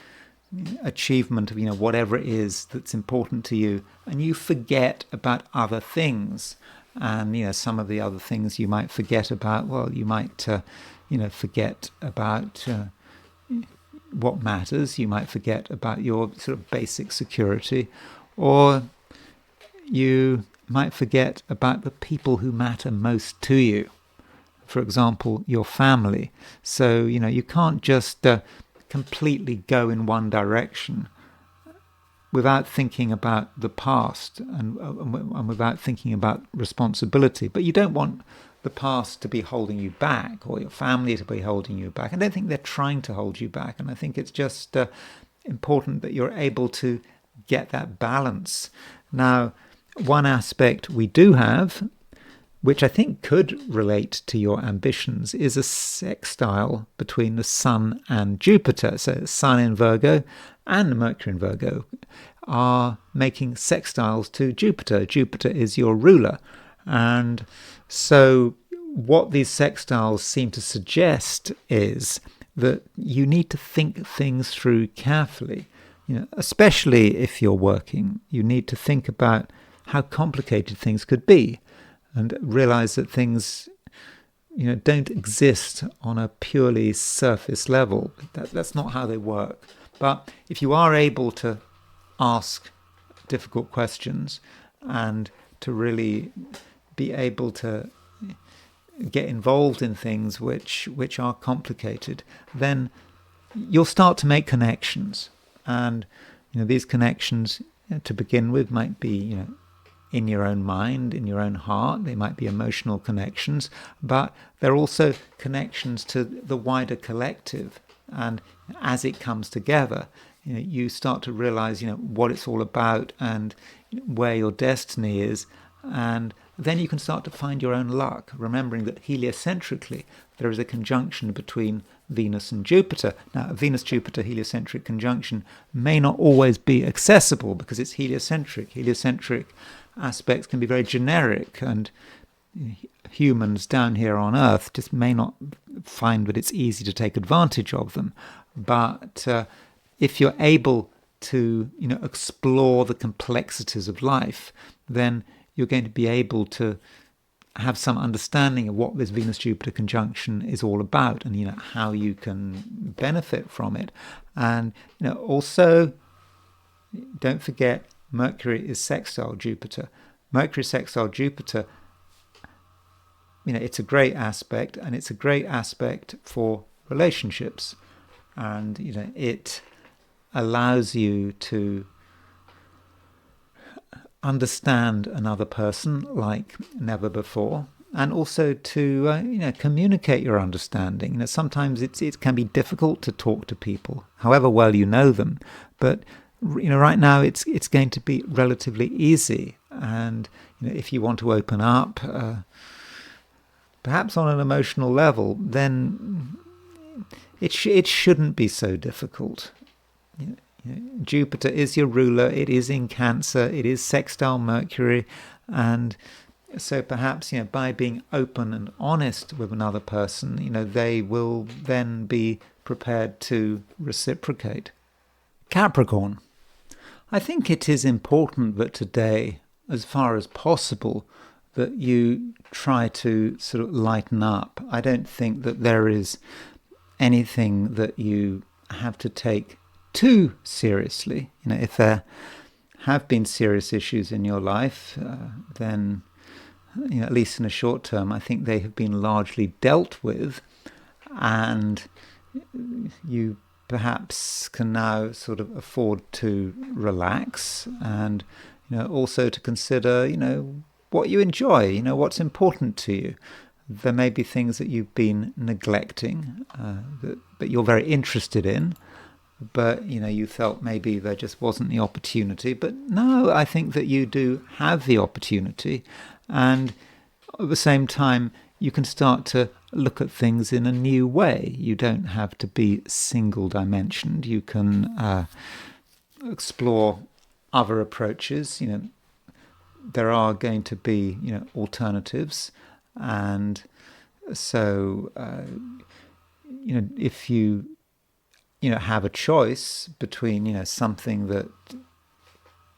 achievement of whatever it is that's important to you, and you forget about other things. And some of the other things you might forget about, well, you might forget about what matters. You might forget about your sort of basic security, or you might forget about the people who matter most to you. For example, your family. So you can't just completely go in one direction without thinking about the past and without thinking about responsibility. But you don't want the past to be holding you back, or your family to be holding you back. I don't think they're trying to hold you back, and I think it's just important that you're able to get that balance. Now, one aspect we do have, which I think could relate to your ambitions, is a sextile between the Sun and Jupiter. So the Sun in Virgo and Mercury in Virgo are making sextiles to Jupiter. Jupiter is your ruler. And so what these sextiles seem to suggest is that you need to think things through carefully. Especially if you're working, you need to think about how complicated things could be, and realize that things, don't exist on a purely surface level. That's not how they work. But if you are able to ask difficult questions and to really be able to get involved in things which are complicated, then you'll start to make connections. And these connections, to begin with, might be in your own mind, in your own heart. They might be emotional connections, but they're also connections to the wider collective. And as it comes together, you start to realize, what it's all about and where your destiny is. And then you can start to find your own luck, remembering that heliocentrically there is a conjunction between Venus and Jupiter. Now, a Venus-Jupiter heliocentric conjunction may not always be accessible because it's heliocentric. Heliocentric aspects can be very generic, and humans down here on Earth just may not find that it's easy to take advantage of them. But if you're able to explore the complexities of life, then you're going to be able to have some understanding of what this Venus-Jupiter conjunction is all about, and how you can benefit from it. And also, don't forget, Mercury is sextile Jupiter. Mercury sextile Jupiter, it's a great aspect, and it's a great aspect for relationships. And it allows you to understand another person like never before, and also to communicate your understanding. Sometimes it can be difficult to talk to people, however well you know them, but right now it's going to be relatively easy. And if you want to open up, perhaps on an emotional level, then it shouldn't be so difficult. Jupiter is your ruler. It is in Cancer. It is sextile Mercury, and so perhaps by being open and honest with another person, they will then be prepared to reciprocate. Capricorn. I think it is important that today, as far as possible, that you try to sort of lighten up. I don't think that there is anything that you have to take too seriously. If there have been serious issues in your life, then at least in a short term, I think they have been largely dealt with, and you perhaps can now sort of afford to relax and also to consider what you enjoy, what's important to you. There may be things that you've been neglecting that you're very interested in, but you felt maybe there just wasn't the opportunity. But no, I think that you do have the opportunity, and at the same time you can start to look at things in a new way. You don't have to be single-dimensioned. You can explore other approaches. There are going to be alternatives, and so if you have a choice between something that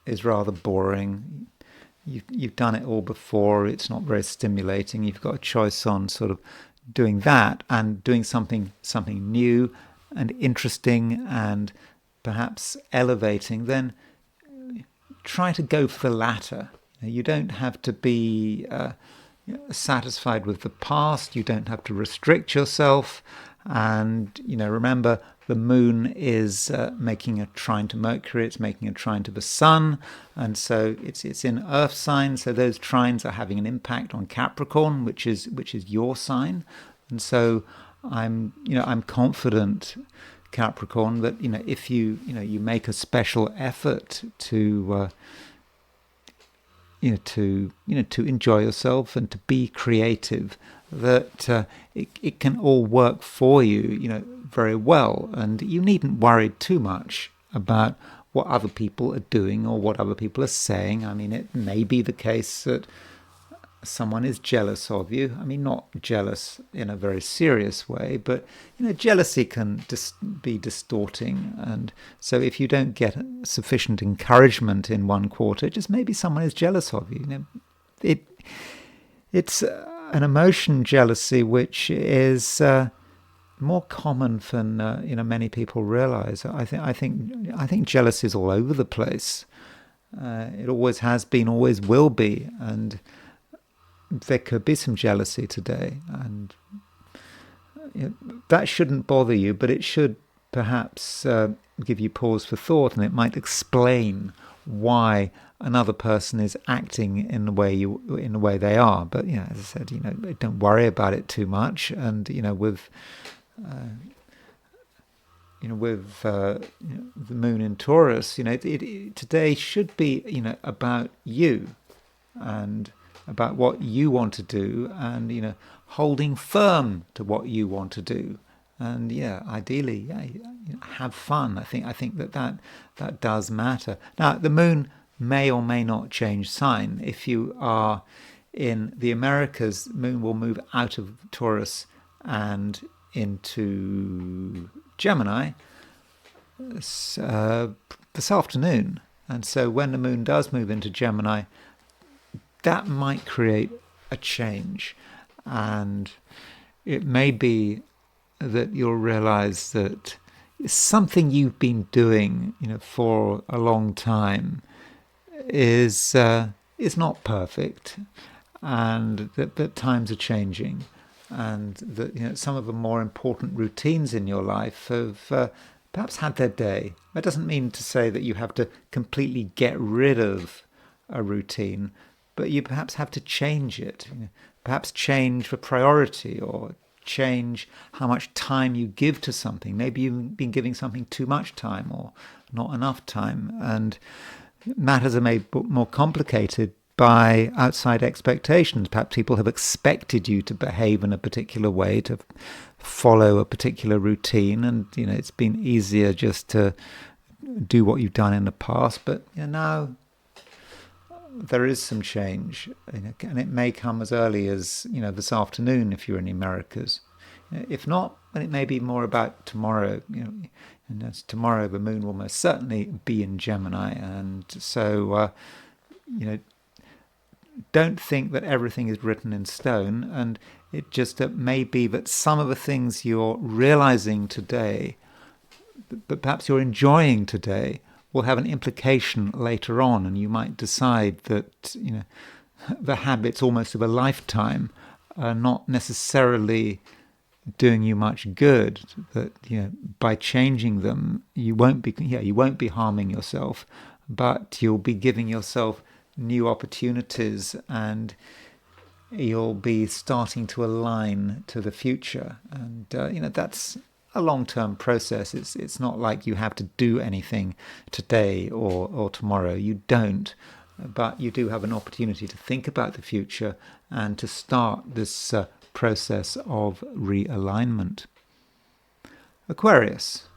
is rather boring, you've done it all before, it's not very stimulating, you've got a choice on sort of doing that and doing something new and interesting and perhaps elevating, then try to go for the latter. You don't have to be satisfied with the past. You don't have to restrict yourself. And remember, the moon is making a trine to Mercury. It's making a trine to the Sun, and so it's in Earth sign. So those trines are having an impact on Capricorn, which is your sign. And so I'm confident, Capricorn, that if you make a special effort to enjoy yourself and to be creative, that it can all work for you, very well, and you needn't worry too much about what other people are doing or what other people are saying. I mean, it may be the case that someone is jealous of you. I mean, not jealous in a very serious way, but jealousy can be distorting, and so if you don't get sufficient encouragement in one quarter, just maybe someone is jealous of you. It's an emotion, jealousy, which is more common than many people realize. I think jealousy is all over the place. It always has been, always will be, and there could be some jealousy today, and that shouldn't bother you, but it should perhaps give you pause for thought, and it might explain why another person is acting in the way they are. But as I said, don't worry about it too much, and with the moon in Taurus, today should be about you and about what you want to do, and holding firm to what you want to do, and ideally, have fun. I think that does matter. Now, the moon may or may not change sign. If you are in the Americas, moon will move out of Taurus and into Gemini this afternoon, and so when the moon does move into Gemini, that might create a change, and it may be that you'll realize that something you've been doing, for a long time is not perfect, and that times are changing, and that some of the more important routines in your life have perhaps had their day. That doesn't mean to say that you have to completely get rid of a routine, but you perhaps have to change it. Perhaps change the priority, or change how much time you give to something. Maybe you've been giving something too much time or not enough time, and matters are made more complicated by outside expectations. Perhaps people have expected you to behave in a particular way, to follow a particular routine, and it's been easier just to do what you've done in the past. But now there is some change, and it may come as early as this afternoon if you're in the Americas. If not, then it may be more about tomorrow. And as tomorrow the moon will most certainly be in Gemini, and so don't think that everything is written in stone, and it just may be that some of the things you're realizing today, but perhaps you're enjoying today, will have an implication later on, and you might decide that the habits almost of a lifetime are not necessarily doing you much good. That by changing them, you won't be harming yourself, but you'll be giving yourself new opportunities, and you'll be starting to align to the future. And that's a long-term process. It's not like you have to do anything today or tomorrow. You don't, but you do have an opportunity to think about the future and to start this process of realignment. Aquarius.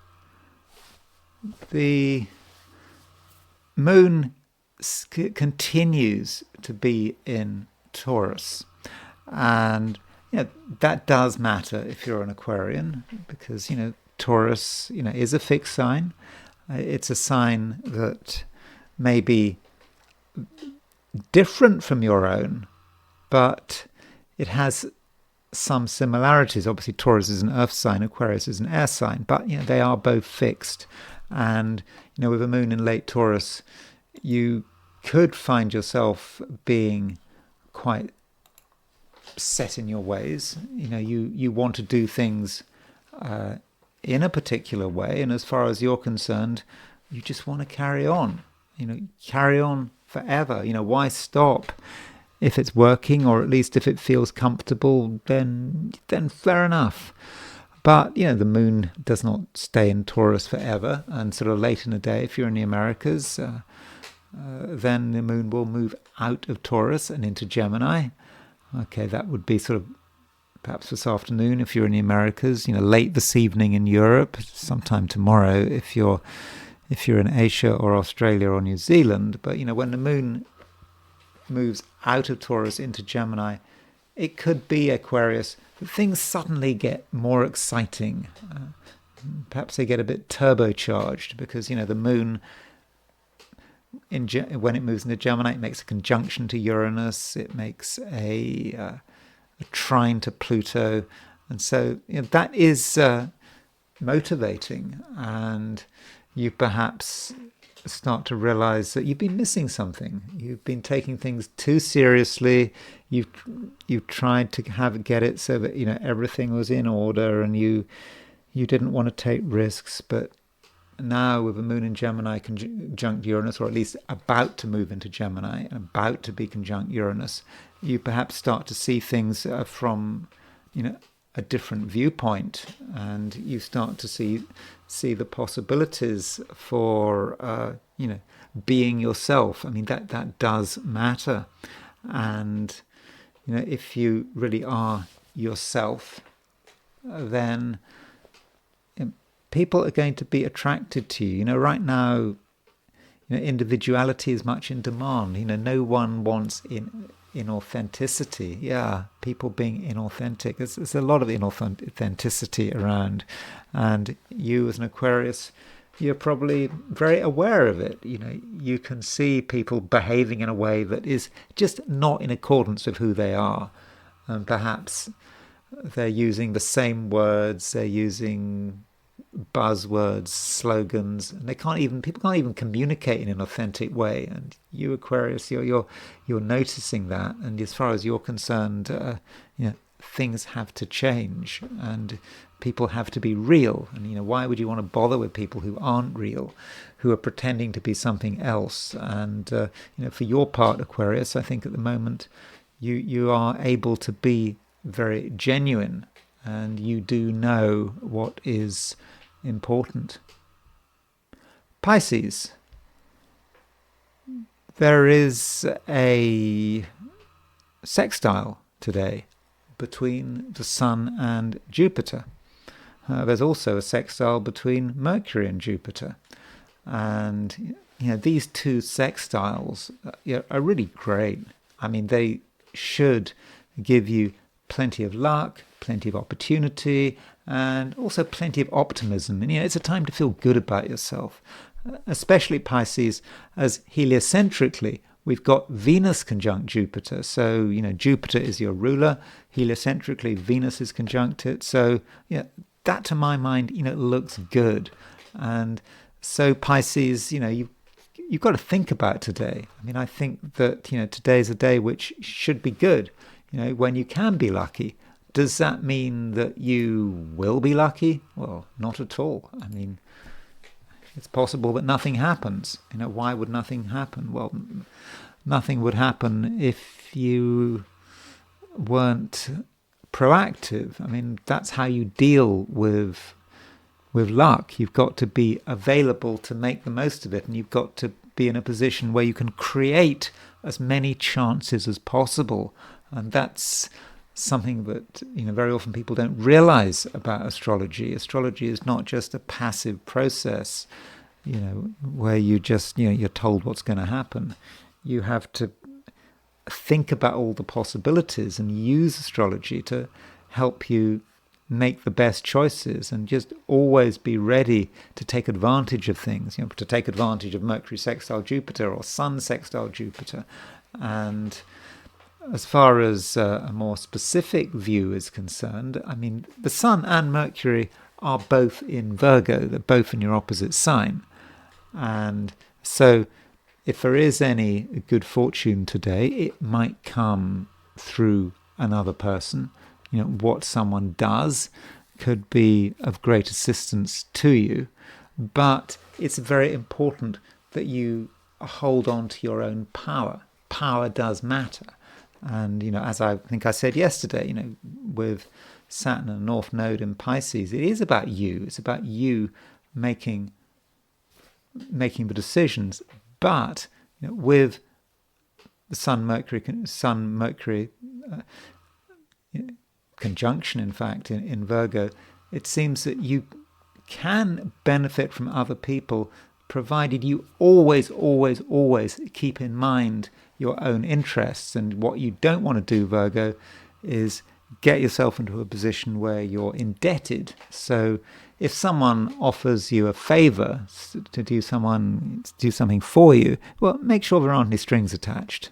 The moon continues to be in Taurus, and that does matter if you're an Aquarian, because Taurus is a fixed sign. It's a sign that may be different from your own, but it has some similarities. Obviously, Taurus is an earth sign, Aquarius is an air sign, but they are both fixed. And with a moon in late Taurus, you could find yourself being quite set in your ways. You want to do things in a particular way, and as far as you're concerned, you just want to carry on. Carry on forever. Why stop? If it's working, or at least if it feels comfortable, then fair enough. But the moon does not stay in Taurus forever, and sort of late in the day, if you're in the Americas, then the moon will move out of Taurus and into Gemini. Okay, that would be sort of perhaps this afternoon if you're in the Americas, late this evening in Europe, sometime tomorrow if you're in Asia or Australia or New Zealand. But when the moon moves out of Taurus into Gemini, it could be, Aquarius, that things suddenly get more exciting. Perhaps they get a bit turbocharged, because the moon, when it moves into Gemini, it makes a conjunction to Uranus, it makes a trine to Pluto, and so that is motivating, and you perhaps start to realize that you've been missing something. You've been taking things too seriously. You've tried to get it so that everything was in order, and you didn't want to take risks, but now with the moon in Gemini conjunct Uranus, or at least about to move into Gemini and about to be conjunct Uranus, you perhaps start to see things from a different viewpoint, and you start to see the possibilities for being yourself. I mean, that does matter. And if you really are yourself, then people are going to be attracted to you. Right now, individuality is much in demand. No one wants inauthenticity. Yeah, people being inauthentic. There's a lot of inauthenticity around, and you as an Aquarius, you're probably very aware of it. You can see people behaving in a way that is just not in accordance with who they are, and perhaps they're using the same words, they're using buzzwords, slogans, and people can't even communicate in an authentic way. And you, Aquarius, you're noticing that, and as far as you're concerned, things have to change, and people have to be real. And why would you want to bother with people who aren't real, who are pretending to be something else? And for your part, Aquarius, I think at the moment you are able to be very genuine, and you do know what is important. Pisces. There is a sextile today between the Sun and Jupiter. There's also a sextile between Mercury and Jupiter. And these two sextiles are really great. I mean, they should give you plenty of luck, plenty of opportunity, and also plenty of optimism. And it's a time to feel good about yourself, especially Pisces, as heliocentrically we've got Venus conjunct Jupiter. So, Jupiter is your ruler. Heliocentrically, Venus is conjunct it. So, that to my mind, looks good. And so Pisces, you've got to think about today. I mean, I think that, today's a day which should be good, when you can be lucky. Does that mean that you will be lucky? Well, not at all. I mean, it's possible that nothing happens. Why would nothing happen? Well, nothing would happen if you weren't proactive. I mean, that's how you deal with luck. You've got to be available to make the most of it, and you've got to be in a position where you can create as many chances as possible. And that's something that very often people don't realize about astrology. Astrology is not just a passive process, where you just you're told what's going to happen. You have to think about all the possibilities and use astrology to help you make the best choices, and just always be ready to take advantage of things, to take advantage of Mercury sextile Jupiter or Sun sextile Jupiter. And as far as a more specific view is concerned, I mean, the Sun and Mercury are both in Virgo. They're both in your opposite sign. And so if there is any good fortune today, it might come through another person. What someone does could be of great assistance to you, but it's very important that you hold on to your own power. Power does matter. And, as I think I said yesterday, with Saturn and North Node in Pisces, it is about you. It's about you making the decisions. But with the Sun Mercury conjunction, in fact, in Virgo, it seems that you can benefit from other people, provided you always keep in mind your own interests. And what you don't want to do, Virgo, is get yourself into a position where you're indebted. So if someone offers you a favor to do something for you, well, make sure there aren't any strings attached.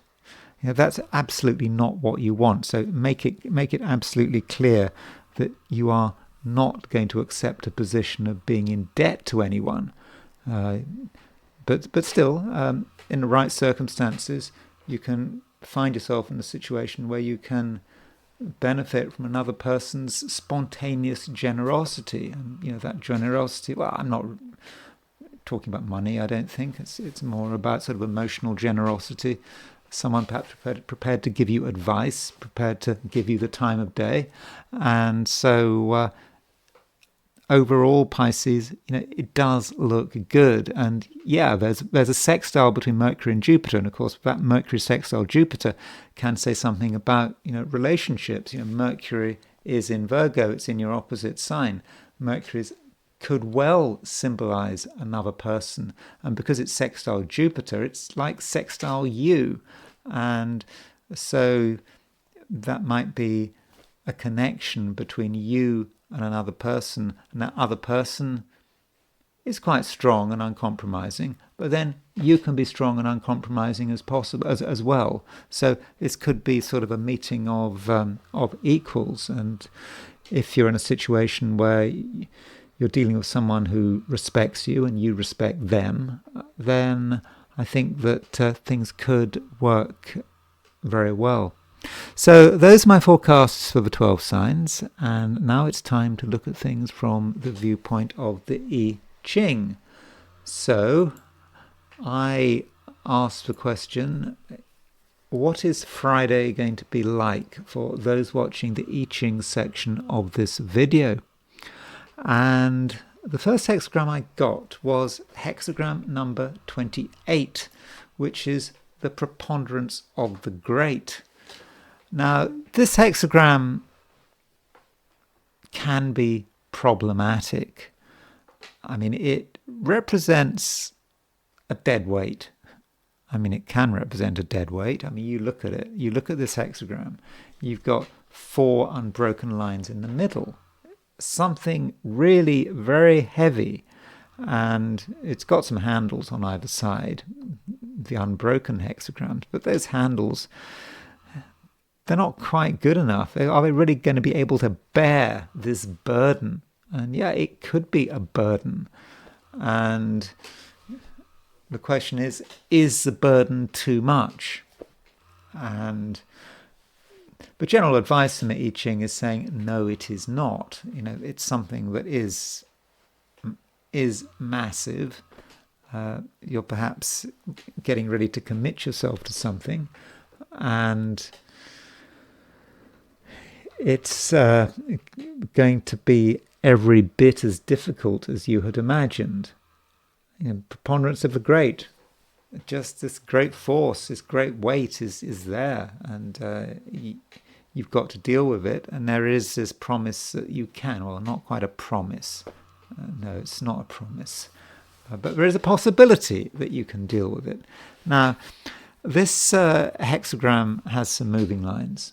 That's absolutely not what you want. So make it absolutely clear that you are not going to accept a position of being in debt to anyone. But still, in the right circumstances, you can find yourself in a situation where you can benefit from another person's spontaneous generosity. And that generosity, well, I'm not talking about money, I don't think. It's more about sort of emotional generosity. Someone perhaps prepared to give you advice, prepared to give you the time of day. And so overall, Pisces, it does look good. And there's a sextile between Mercury and Jupiter. And of course, that Mercury sextile Jupiter can say something about, relationships. Mercury is in Virgo, it's in your opposite sign. Mercury could well symbolize another person. And because it's sextile Jupiter, it's like sextile you. And so that might be a connection between you and another person, and that other person is quite strong and uncompromising, but then you can be strong and uncompromising as possible as well. So this could be sort of a meeting of equals. And if you're in a situation where you're dealing with someone who respects you and you respect them, then I think that things could work very well. So those are my forecasts for the 12 signs, and now it's time to look at things from the viewpoint of the I Ching. So I asked the question, what is Friday going to be like for those watching the I Ching section of this video? And the first hexagram I got was hexagram number 28, which is the preponderance of the great. Now, this hexagram can be problematic. I mean, it represents a dead weight. I mean, it can represent a dead weight. I mean, you look at it, you look at this hexagram, you've got 4 unbroken lines in the middle. Something really very heavy, and it's got some handles on either side. the unbroken hexagrams, but those handles, they're not quite good enough. Are they really going to be able to bear this burden? And yeah, it could be a burden. And the question is the burden too much? And the general advice from the I Ching is saying, no, it is not. It's something that is massive. You're perhaps getting ready to commit yourself to something, and it's going to be every bit as difficult as you had imagined. Preponderance of the great, just this great force, this great weight is there, and you've got to deal with it. And there is this promise that you can. Well, not quite a promise. No, it's not a promise. But there is a possibility that you can deal with it. Now, this hexagram has some moving lines.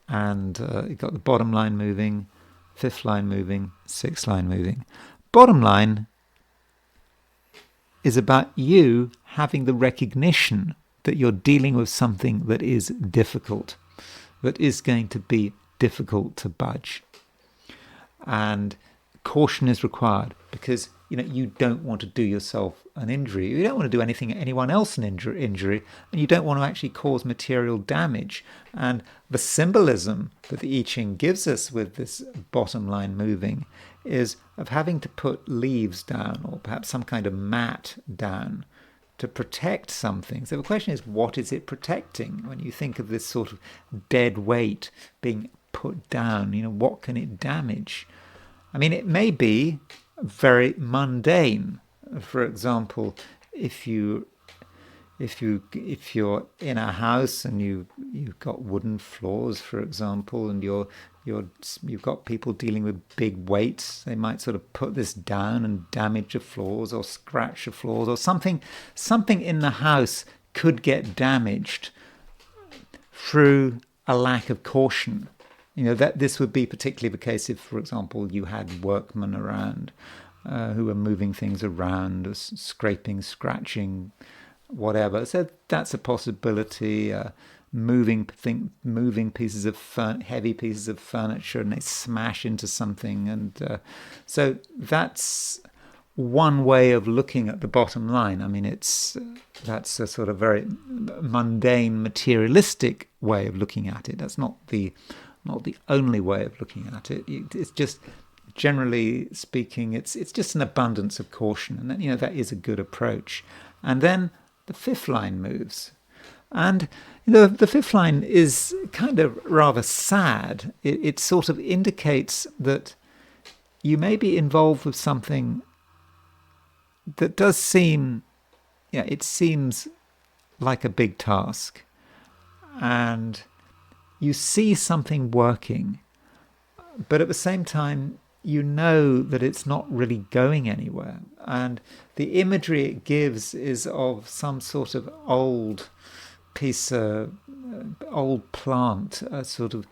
And you've got the bottom line moving, fifth line moving, sixth line moving. Bottom line is about you having the recognition that you're dealing with something that is difficult, that is going to be difficult to budge. And caution is required, because you don't want to do yourself an injury. You don't want to do anyone else an injury, and you don't want to actually cause material damage. And the symbolism that the I Ching gives us with this bottom line moving is of having to put leaves down, or perhaps some kind of mat down, to protect something. So the question is, what is it protecting? When you think of this sort of dead weight being put down, what can it damage? I mean, it may be very mundane. For example, if you're in a house and you've got wooden floors, for example, and you've got people dealing with big weights, they might sort of put this down and damage the floors or scratch the floors, or something in the house could get damaged through a lack of caution. That this would be particularly the case if, for example, you had workmen around who were moving things around, or scraping, scratching, whatever. So that's a possibility. Moving pieces of heavy pieces of furniture, and they smash into something, and so that's one way of looking at the bottom line. I mean, that's a sort of very mundane, materialistic way of looking at it. That's not the only way of looking at it. It's just, generally speaking, it's just an abundance of caution, and then that is a good approach. And then the fifth line moves, and the fifth line is kind of rather sad. It sort of indicates that you may be involved with something that does seem, it seems like a big task, and you see something working, but at the same time, that it's not really going anywhere. And the imagery it gives is of some sort of old plant, sort of,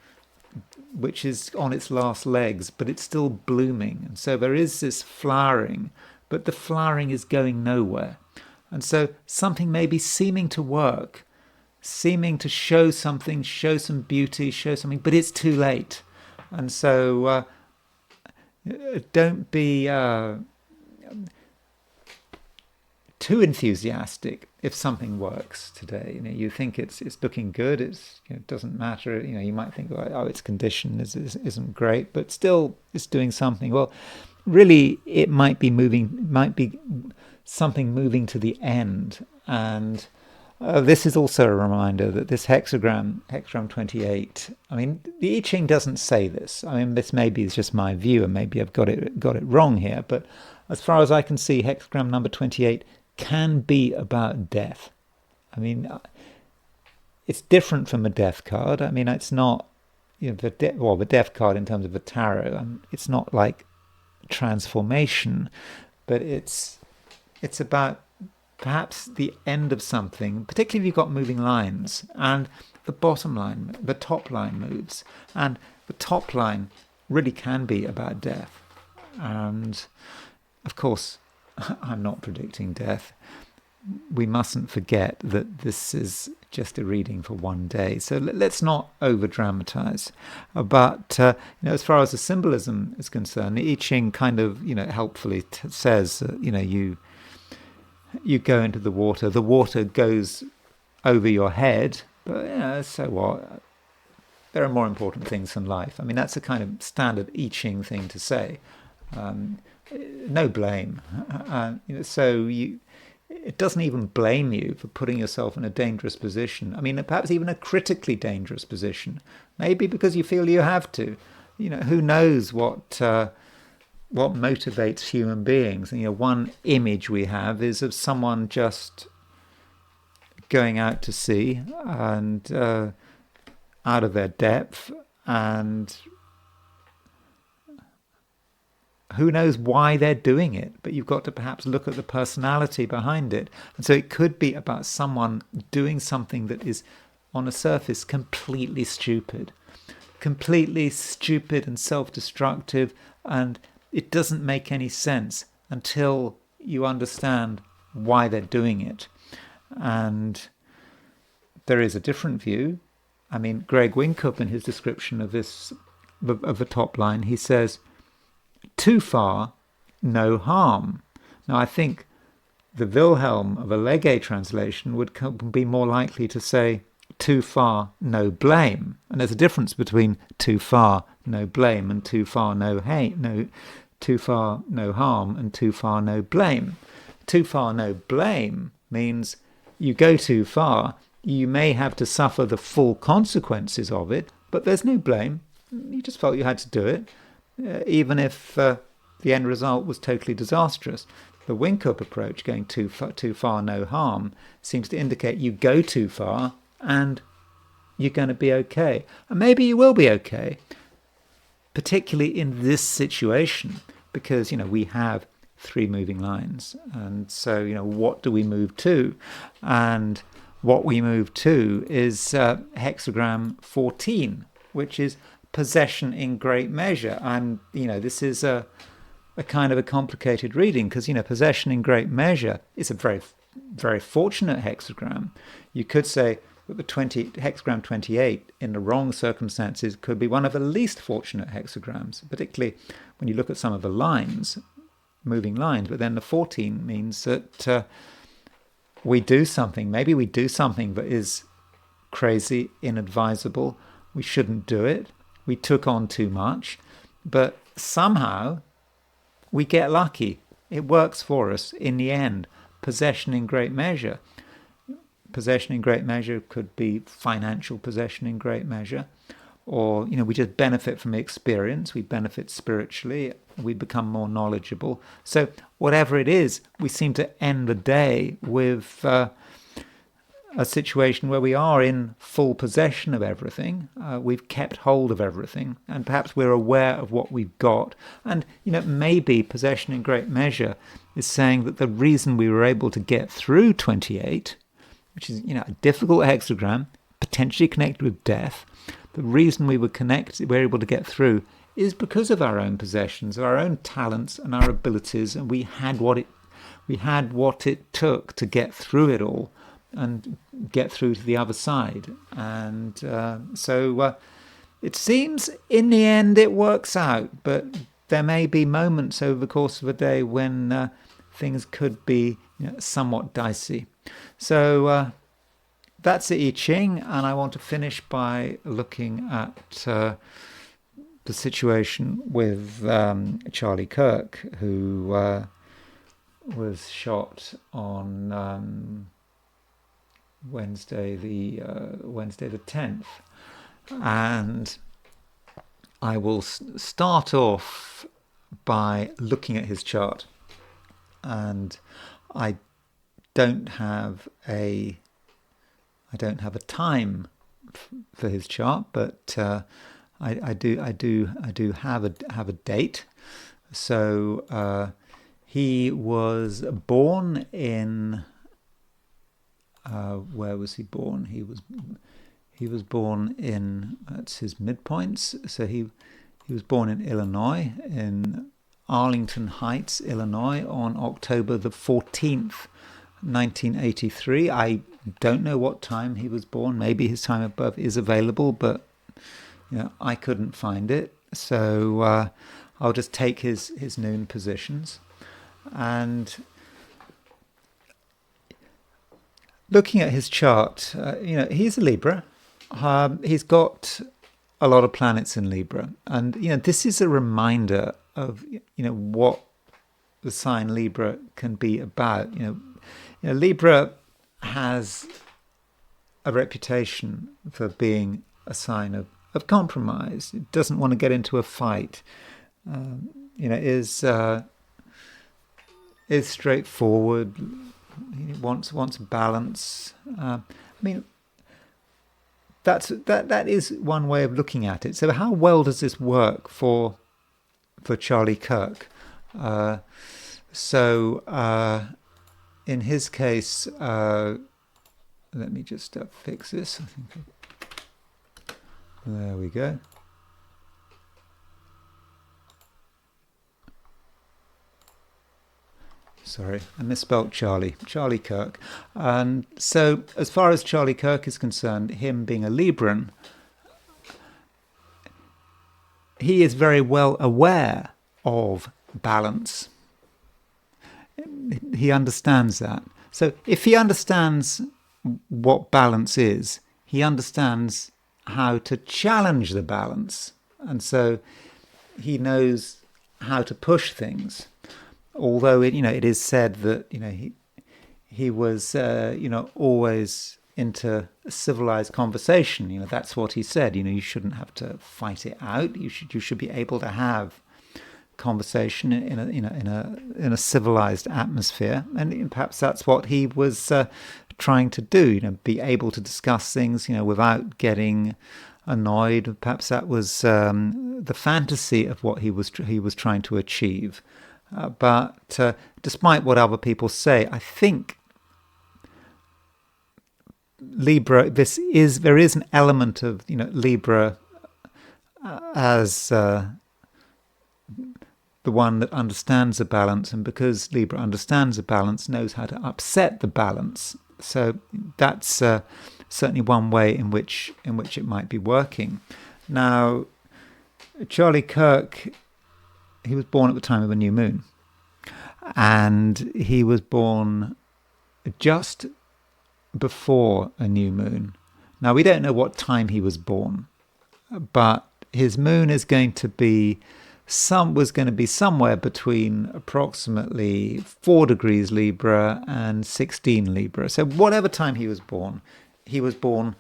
which is on its last legs, but it's still blooming. And so there is this flowering, but the flowering is going nowhere. And so something may be seeming to work, seeming to show something, show some beauty, show something, but it's too late. And so don't be too enthusiastic if something works today. You think it's looking good, it doesn't matter. You might think, oh, its condition isn't great, but still it's doing something. Well, really, it might be something moving to the end. And this is also a reminder that this hexagram 28, I mean, the I Ching doesn't say this. I mean, this maybe is just my view, and maybe I've got it wrong here, but as far as I can see, hexagram number 28 can be about death. I mean, it's different from a death card. I mean, it's not, the death card in terms of a tarot, it's not like transformation, but it's about perhaps the end of something, particularly if you've got moving lines, and the top line moves, and the top line really can be about death. And of course, I'm not predicting death, we mustn't forget that this is just a reading for one day. So let's not over-dramatize. But as far as the symbolism is concerned, the I Ching kind of helpfully says you go into the water goes over your head, but so what? There are more important things in life. I mean, that's a kind of standard I Ching thing to say. No blame. It doesn't even blame you for putting yourself in a dangerous position. I mean, perhaps even a critically dangerous position. Maybe because you feel you have to. Who knows what motivates human beings? And one image we have is of someone just going out to sea and out of their depth, and who knows why they're doing it, but you've got to perhaps look at the personality behind it. And so it could be about someone doing something that is, on the surface, completely stupid and self-destructive, and it doesn't make any sense until you understand why they're doing it. And there is a different view. I mean, Greg Winkup, in his description of this, of the top line, he says, "Too far, no harm." Now, I think the Wilhelm of a Legge translation would be more likely to say, "Too far, no blame." And there's a difference between "too far, no blame" and "too far, no hate." Too far, no harm, and "too far, no blame." "Too far, no blame" means you go too far. You may have to suffer the full consequences of it, but there's no blame. You just felt you had to do it, even if the end result was totally disastrous. The Winkup approach, going too far, no harm, seems to indicate you go too far and you're going to be okay. And maybe you will be okay, particularly in this situation, because, we have 3 moving lines. And so, what do we move to? And what we move to is hexagram 14, which is possession in great measure. And, this is a kind of a complicated reading because, possession in great measure is a very, very fortunate hexagram. You could say that the hexagram 28 in the wrong circumstances could be one of the least fortunate hexagrams, particularly when you look at some of the lines, moving lines. But then the 14 means that we do something. Maybe we do something that is crazy, inadvisable. We shouldn't do it. We took on too much, but somehow we get lucky. It works for us in the end. Possession in great measure. Possession in great measure could be financial possession in great measure, or we just benefit from experience. We benefit spiritually. We become more knowledgeable. So whatever it is, we seem to end the day with a situation where we are in full possession of everything. We've kept hold of everything, and perhaps we're aware of what we've got. And maybe possession in great measure is saying that the reason we were able to get through 28, which is a difficult hexagram, potentially connected with death, the reason we were able to get through is because of our own possessions, our own talents and our abilities, and we had what it took to get through it all and get through to the other side. And so it seems in the end it works out, but there may be moments over the course of a day when things could be somewhat dicey. So that's the I Ching, and I want to finish by looking at the situation with Charlie Kirk, who was shot on Wednesday the 10th. And I will start off by looking at his chart. And I don't have a time for his chart, but I do have a date. So he was born in where was he born? He was born in, that's his midpoints. So he was born in Illinois, in Arlington Heights, Illinois, on October the 14th. 1983. I don't know what time he was born. Maybe his time of birth is available, but I couldn't find it. So I'll just take his noon positions. And looking at his chart, he's a Libra. He's got a lot of planets in Libra. And, this is a reminder of, what the sign Libra can be about. Libra has a reputation for being a sign of compromise. It doesn't want to get into a fight. Is straightforward. He wants balance. That is one way of looking at it. So how well does this work for Charlie Kirk? In his case, let me just fix this. There we go. Sorry, I misspelled Charlie Kirk. And so as far as Charlie Kirk is concerned, him being a Libran, he is very well aware of balance. He understands that. So if he understands what balance is, he understands how to challenge the balance. And so he knows how to push things. Although it is said that he was always into civilized conversation. That's what he said. You shouldn't have to fight it out. You should be able to have conversation in a civilized atmosphere, and perhaps that's what he was trying to do. Be able to discuss things without getting annoyed. Perhaps that was the fantasy of what he was trying to achieve. But despite what other people say, I think Libra, there is an element of Libra as the one that understands the balance, and because Libra understands the balance, knows how to upset the balance. So that's certainly one way in which it might be working. Now, Charlie Kirk, he was born at the time of a new moon, and he was born just before a new moon. Now, we don't know what time he was born, but his moon is going to be somewhere between approximately 4 degrees Libra and 16 Libra. So whatever time he was born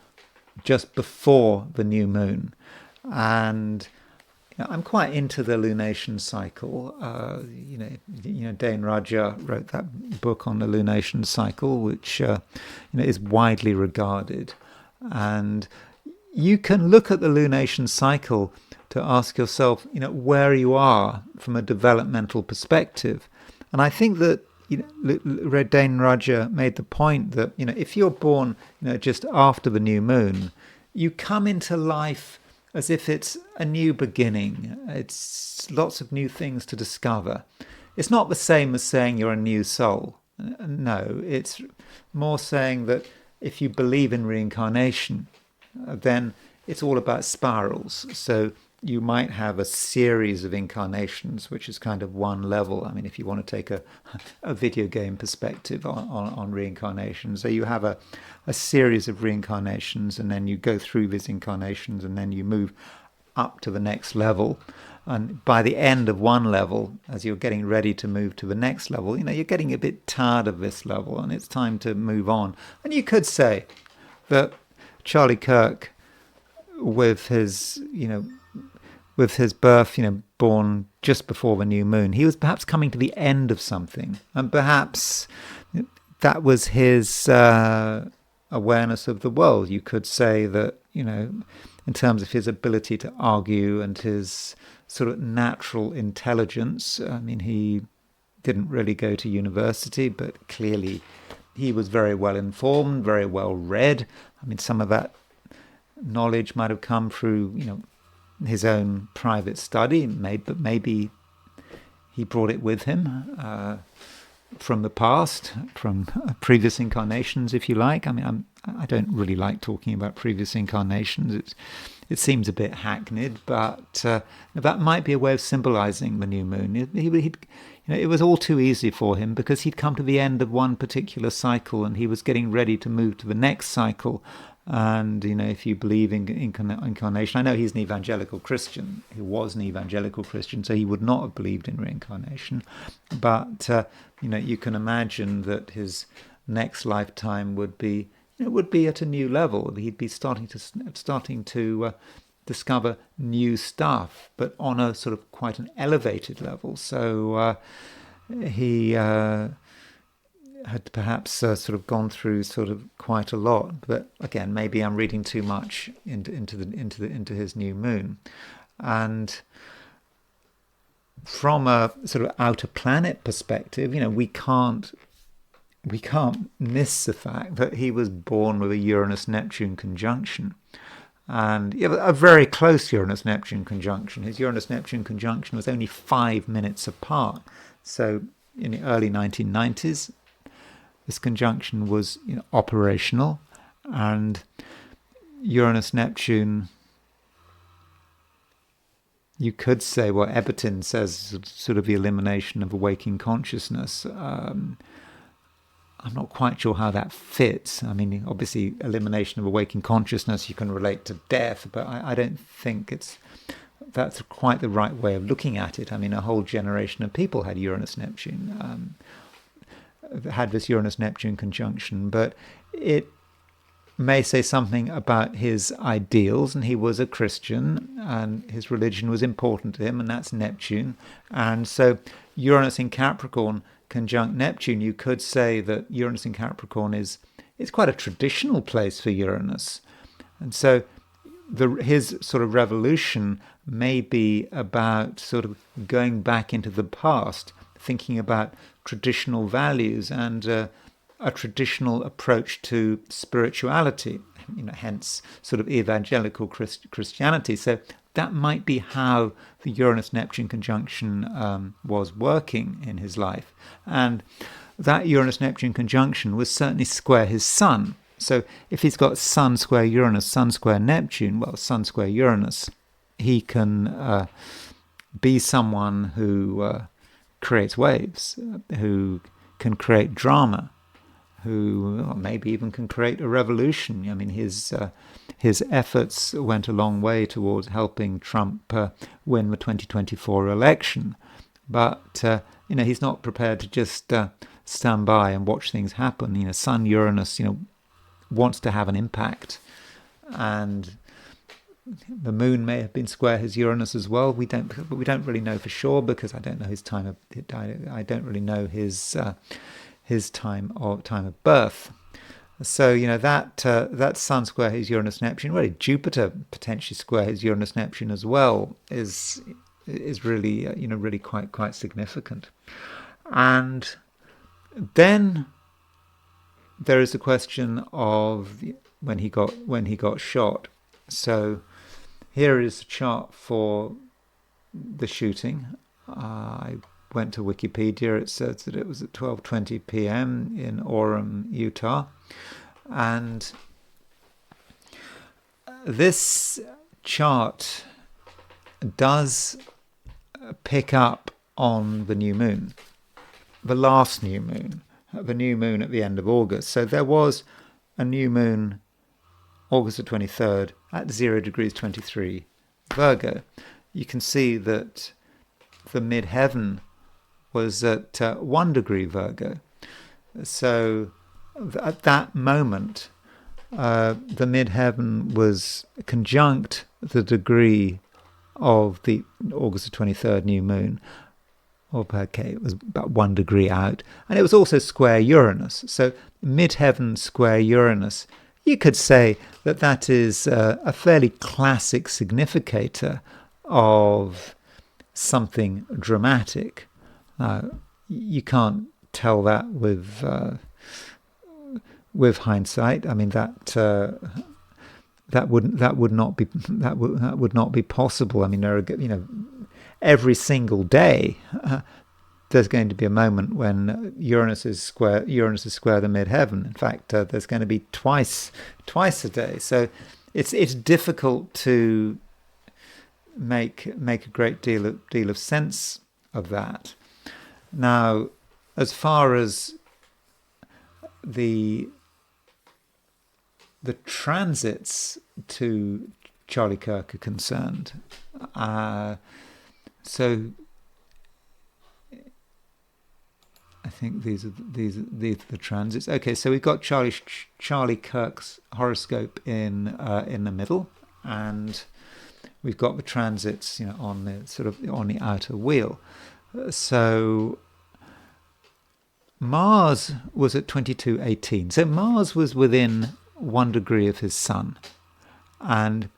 just before the new moon. And I'm quite into the lunation cycle. Dane Raja wrote that book on the lunation cycle, which is widely regarded. And you can look at the lunation cycle to ask yourself, where you are from a developmental perspective. And I think that Dane Raja made the point that if you're born just after the new moon, you come into life as if it's a new beginning. It's lots of new things to discover. It's not the same as saying you're a new soul. No, it's more saying that if you believe in reincarnation, then it's all about spirals. So you might have a series of incarnations, which is kind of one level. I mean, if you want to take a video game perspective on reincarnation. So you have a series of reincarnations, and then you go through these incarnations, and then you move up to the next level. And by the end of one level, as you're getting ready to move to the next level, you're getting a bit tired of this level, and it's time to move on. And you could say that Charlie Kirk, with his birth, born just before the new moon, he was perhaps coming to the end of something, and perhaps that was his awareness of the world. You could say that, in terms of his ability to argue and his sort of natural intelligence, I mean, he didn't really go to university, but clearly he was very well informed, very well read. I mean, some of that knowledge might have come through, his own private study, but maybe he brought it with him. from the past, from previous incarnations, if you like. I mean, I don't really like talking about previous incarnations. It seems a bit hackneyed, but that might be a way of symbolizing the new moon. It was all too easy for him because he'd come to the end of one particular cycle and he was getting ready to move to the next cycle. And, if you believe in incarnation, I know he's an evangelical Christian. He was an evangelical Christian, so he would not have believed in reincarnation. But, you can imagine that his next lifetime would be at a new level. He'd be starting to discover new stuff, but on a sort of quite an elevated level. So he had perhaps sort of gone through sort of quite a lot. But again, maybe I'm reading too much into his new moon. And from a sort of outer planet perspective, we can't miss the fact that he was born with a Uranus-Neptune conjunction. And a very close Uranus-Neptune conjunction. His Uranus-Neptune conjunction was only 5 minutes apart. So in the early 1990s, this conjunction was operational. And Uranus-Neptune, you could say what Ebertin says, sort of the elimination of a waking consciousness. I'm not quite sure how that fits. I mean, obviously, elimination of a waking consciousness, you can relate to death, but I don't think that's quite the right way of looking at it. I mean, a whole generation of people had Uranus-Neptune, had this Uranus-Neptune conjunction, but it may say something about his ideals, and he was a Christian, and his religion was important to him, and that's Neptune. And so Uranus in Capricorn conjunct Neptune, you could say that Uranus in Capricorn is quite a traditional place for Uranus. And so his sort of revolution may be about sort of going back into the past, thinking about traditional values and a traditional approach to spirituality, hence sort of evangelical Christianity. So that might be how the Uranus-Neptune conjunction was working in his life. And that Uranus-Neptune conjunction was certainly square his sun. So if he's got Sun square Uranus, Sun square Neptune, well, Sun square Uranus, he can be someone who creates waves, who can create drama, who maybe even can create a revolution. I mean, his efforts went a long way towards helping Trump win the 2024 election. But, he's not prepared to just stand by and watch things happen. Sun Uranus, wants to have an impact. And the moon may have been square his Uranus as well. We don't really know for sure because I don't know his time. I don't really know his time of birth. So that Sun square his Uranus Neptune, really Jupiter potentially square his Uranus Neptune as well is really really quite significant. And then there is the question of when he got shot. So here is a chart for the shooting. I went to Wikipedia. It says that it was at 12:20 p.m. in Orem, Utah. And this chart does pick up on the new moon, the last new moon, the new moon at the end of August. So there was a new moon August the 23rd at 0 degrees 23 Virgo. You can see that the midheaven was at 1 degree Virgo. So at that moment, the midheaven was conjunct the degree of the August the 23rd new moon. Okay, it was about 1 degree out. And it was also square Uranus. So midheaven square Uranus, you could say that is a fairly classic significator of something dramatic. You can't tell that with hindsight. I mean that would not be possible. I mean, there are every single day there's going to be a moment when Uranus is square the midheaven. In fact, there's going to be twice a day. So it's difficult to make a great deal of sense of that. Now, as far as the transits to Charlie Kirk are concerned, so I think these are the transits. Okay, so we've got Charlie Kirk's horoscope in the middle, and we've got the transits, on the outer wheel. So Mars was at 2218. So Mars was within 1 degree of his Sun, and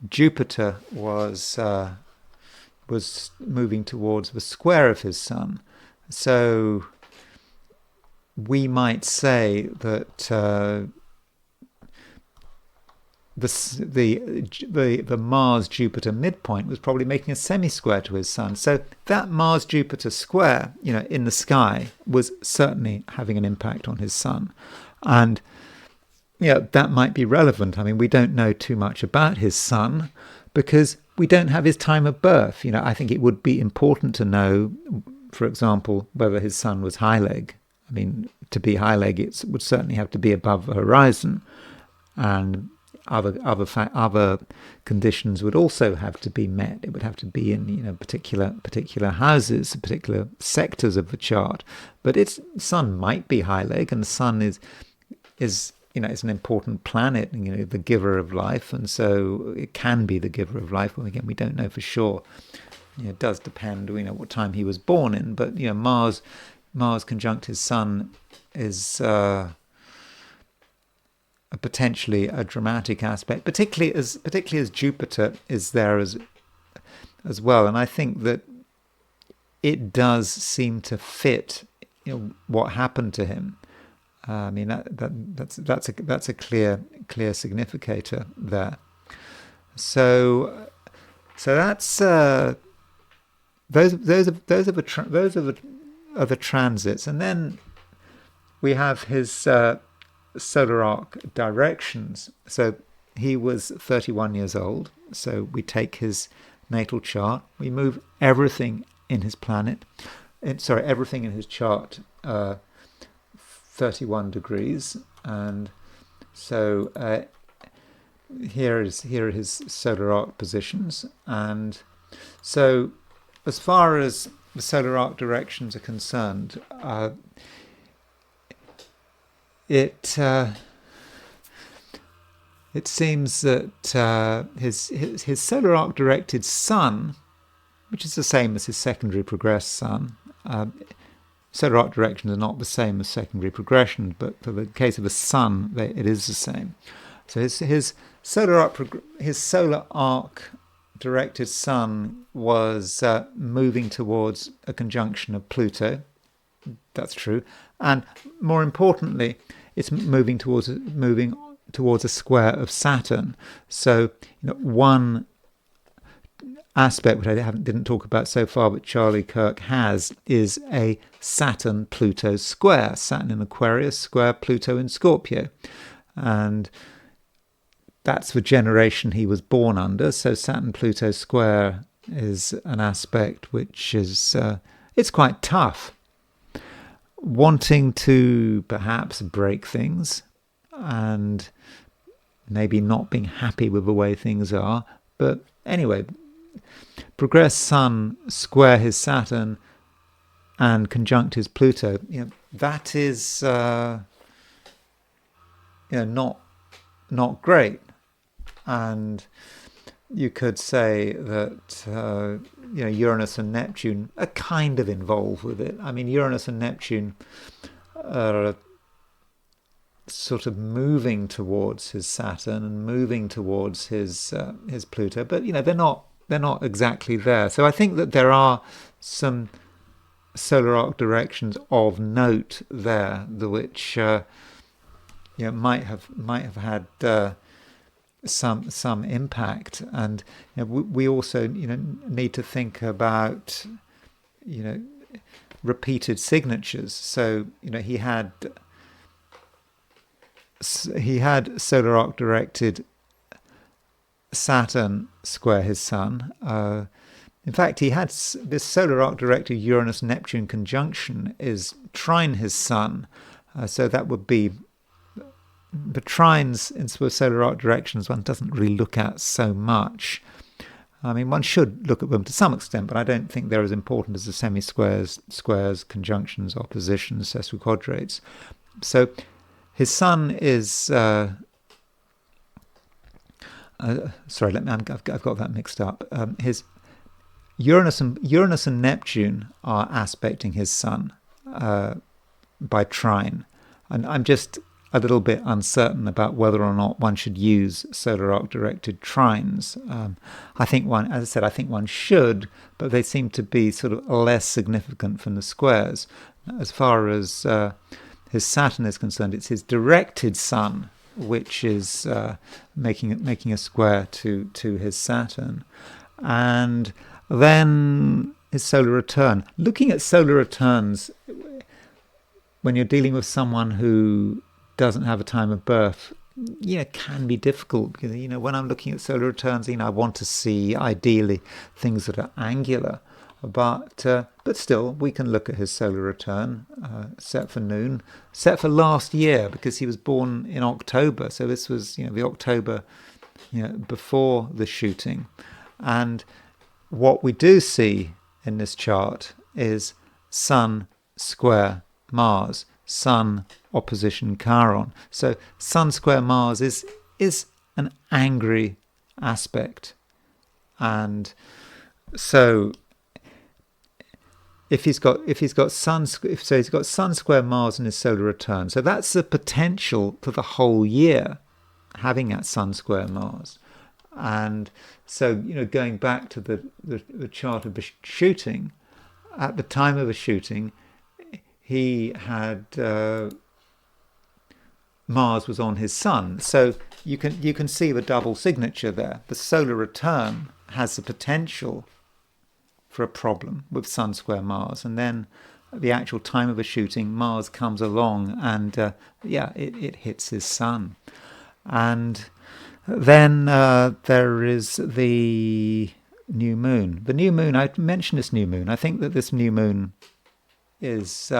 Jupiter was moving towards the square of his Sun. So we might say that the Mars-Jupiter midpoint was probably making a semi-square to his Sun. So that Mars-Jupiter square, in the sky, was certainly having an impact on his Sun. And that might be relevant. I mean, we don't know too much about his Sun because we don't have his time of birth. I think it would be important to know, for example, whether his Sun was high leg. I mean, to be high leg, it would certainly have to be above the horizon, and other conditions would also have to be met. It would have to be in particular houses, particular sectors of the chart. But its Sun might be high leg, and the Sun is it's an important planet, the giver of life, and so it can be the giver of life. Well, again, we don't know for sure. It does depend, what time he was born in. But Mars conjunct his Sun is potentially a dramatic aspect, particularly as Jupiter is there as well. And I think that it does seem to fit, what happened to him. I mean, that's a clear significator there. So that's those are the transits, and then we have his solar arc directions. So he was 31 years old. So we take his natal chart, we move everything in his everything in his chart 31 degrees, and so here are his solar arc positions. And so as far as the solar arc directions are concerned, it seems that his solar arc directed Sun, which is the same as his secondary progressed Sun. Solar arc directions are not the same as secondary progression, but for the case of a Sun, it is the same. So his solar arc directed Sun was moving towards a conjunction of Pluto. That's true, and more importantly, it's moving towards a square of Saturn. So one aspect which I didn't talk about so far, but Charlie Kirk has, is a Saturn-Pluto square. Saturn in Aquarius, square Pluto in Scorpio. And that's the generation he was born under. So Saturn-Pluto square is an aspect which is it's quite tough. Wanting to perhaps break things and maybe not being happy with the way things are. But anyway, progressed Sun square his Saturn and conjunct his Pluto, that is not great. And you could say that Uranus and Neptune are kind of involved with it. I mean, Uranus and Neptune are sort of moving towards his Saturn and moving towards his Pluto, but they're not exactly there. So I think that there are some solar arc directions of note there, which might have had some impact. And we also need to think about repeated signatures. So he had solar arc directed Saturn square his Sun. In fact, he had this solar arc directed Uranus-Neptune conjunction is trine his Sun. So that would be, but trines in solar arc directions one doesn't really look at so much. I mean, one should look at them to some extent, but I don't think they're as important as the semi-squares, squares, conjunctions, oppositions, sesquiquadrates. So his Sun is... sorry, I've got that mixed up. His Uranus and Neptune are aspecting his Sun by trine, and I'm just a little bit uncertain about whether or not one should use solar arc directed trines. I think one should, but they seem to be sort of less significant from the squares. As far as his Saturn is concerned, it's his directed Sun which is making a square to his Saturn. And then his solar return. Looking at solar returns, when you're dealing with someone who doesn't have a time of birth, can be difficult, because when I'm looking at solar returns, I want to see ideally things that are angular, but still we can look at his solar return set for noon, set for last year, because he was born in October, so this was the October before the shooting. And what we do see in this chart is Sun square Mars, Sun opposition Chiron. So Sun square Mars is an angry aspect, and so he's got Sun square Mars in his solar return. So that's the potential for the whole year, having that Sun square Mars. And so going back to the chart of the shooting, at the time of the shooting, he had Mars was on his Sun. So you can see the double signature there. The solar return has the potential for a problem with Sun square Mars, and then at the actual time of the shooting, Mars comes along and it hits his Sun. And then there is the new moon. The new moon, I mentioned this new moon. I think that this new moon is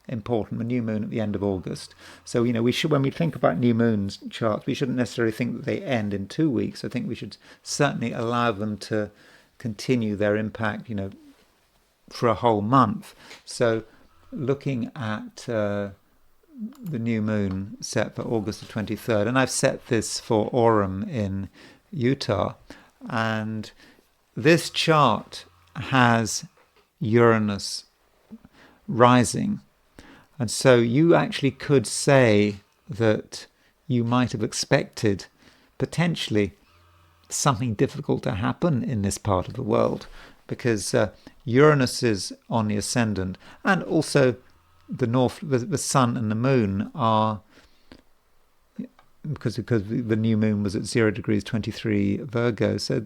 important, the new moon at the end of August. So, we should, when we think about new moons charts, we shouldn't necessarily think that they end in 2 weeks. I think we should certainly allow them to continue their impact, for a whole month. So looking at the new moon set for August the 23rd, and I've set this for Aurum in Utah, and this chart has Uranus rising. And so you actually could say that you might have expected potentially something difficult to happen in this part of the world, because Uranus is on the ascendant, and also the Sun and the Moon are, because the new moon was at 0 degrees 23 Virgo, so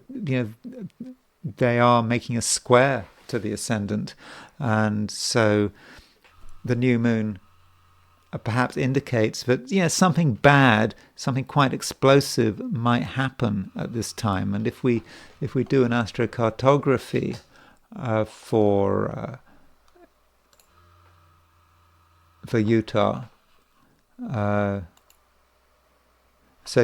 they are making a square to the ascendant, and so the new moon perhaps indicates that something bad, something quite explosive might happen at this time. And if we do an astrocartography for Utah, so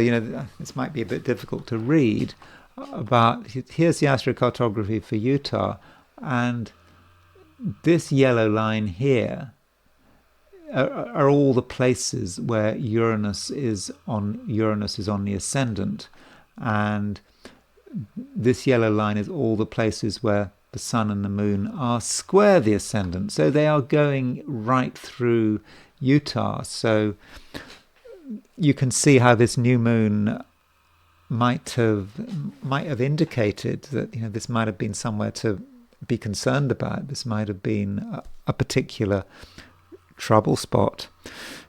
this might be a bit difficult to read, but here's the astrocartography for Utah, and this yellow line here are all the places where Uranus is on the ascendant, and this yellow line is all the places where the Sun and the Moon are square the ascendant. So they are going right through Utah. So you can see how this new moon might have indicated that this might have been somewhere to be concerned about. This might have been a particular trouble spot.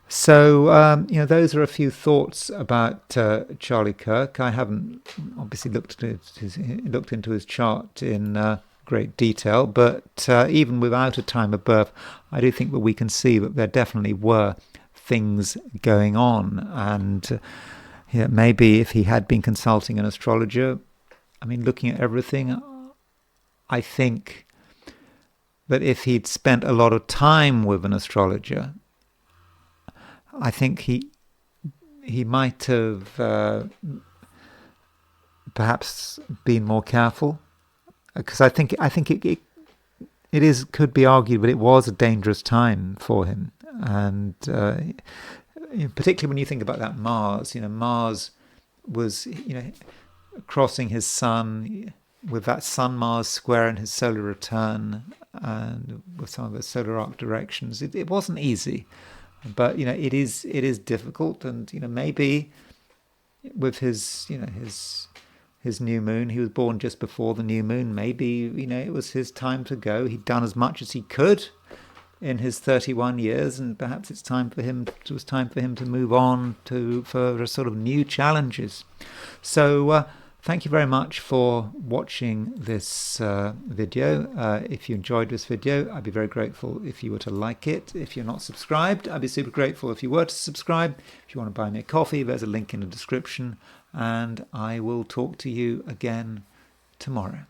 So those are a few thoughts about Charlie Kirk. I haven't obviously looked into his chart in great detail, but even without a time of birth, I do think that we can see that there definitely were things going on. And maybe if he had been consulting an astrologer, I mean, looking at everything, I think that if he'd spent a lot of time with an astrologer, I think he might have perhaps been more careful, because I think it could be argued that it was a dangerous time for him, and particularly when you think about that Mars. Mars was crossing his Sun, with that Sun-Mars square in his solar return, and with some of the solar arc directions. It wasn't easy, but it is difficult, and maybe with his new moon, he was born just before the new moon. Maybe it was his time to go. He'd done as much as he could in his 31 years, and perhaps it was time for him to move on for sort of new challenges. So thank you very much for watching this video. If you enjoyed this video, I'd be very grateful if you were to like it. If you're not subscribed, I'd be super grateful if you were to subscribe. If you want to buy me a coffee, there's a link in the description, and I will talk to you again tomorrow.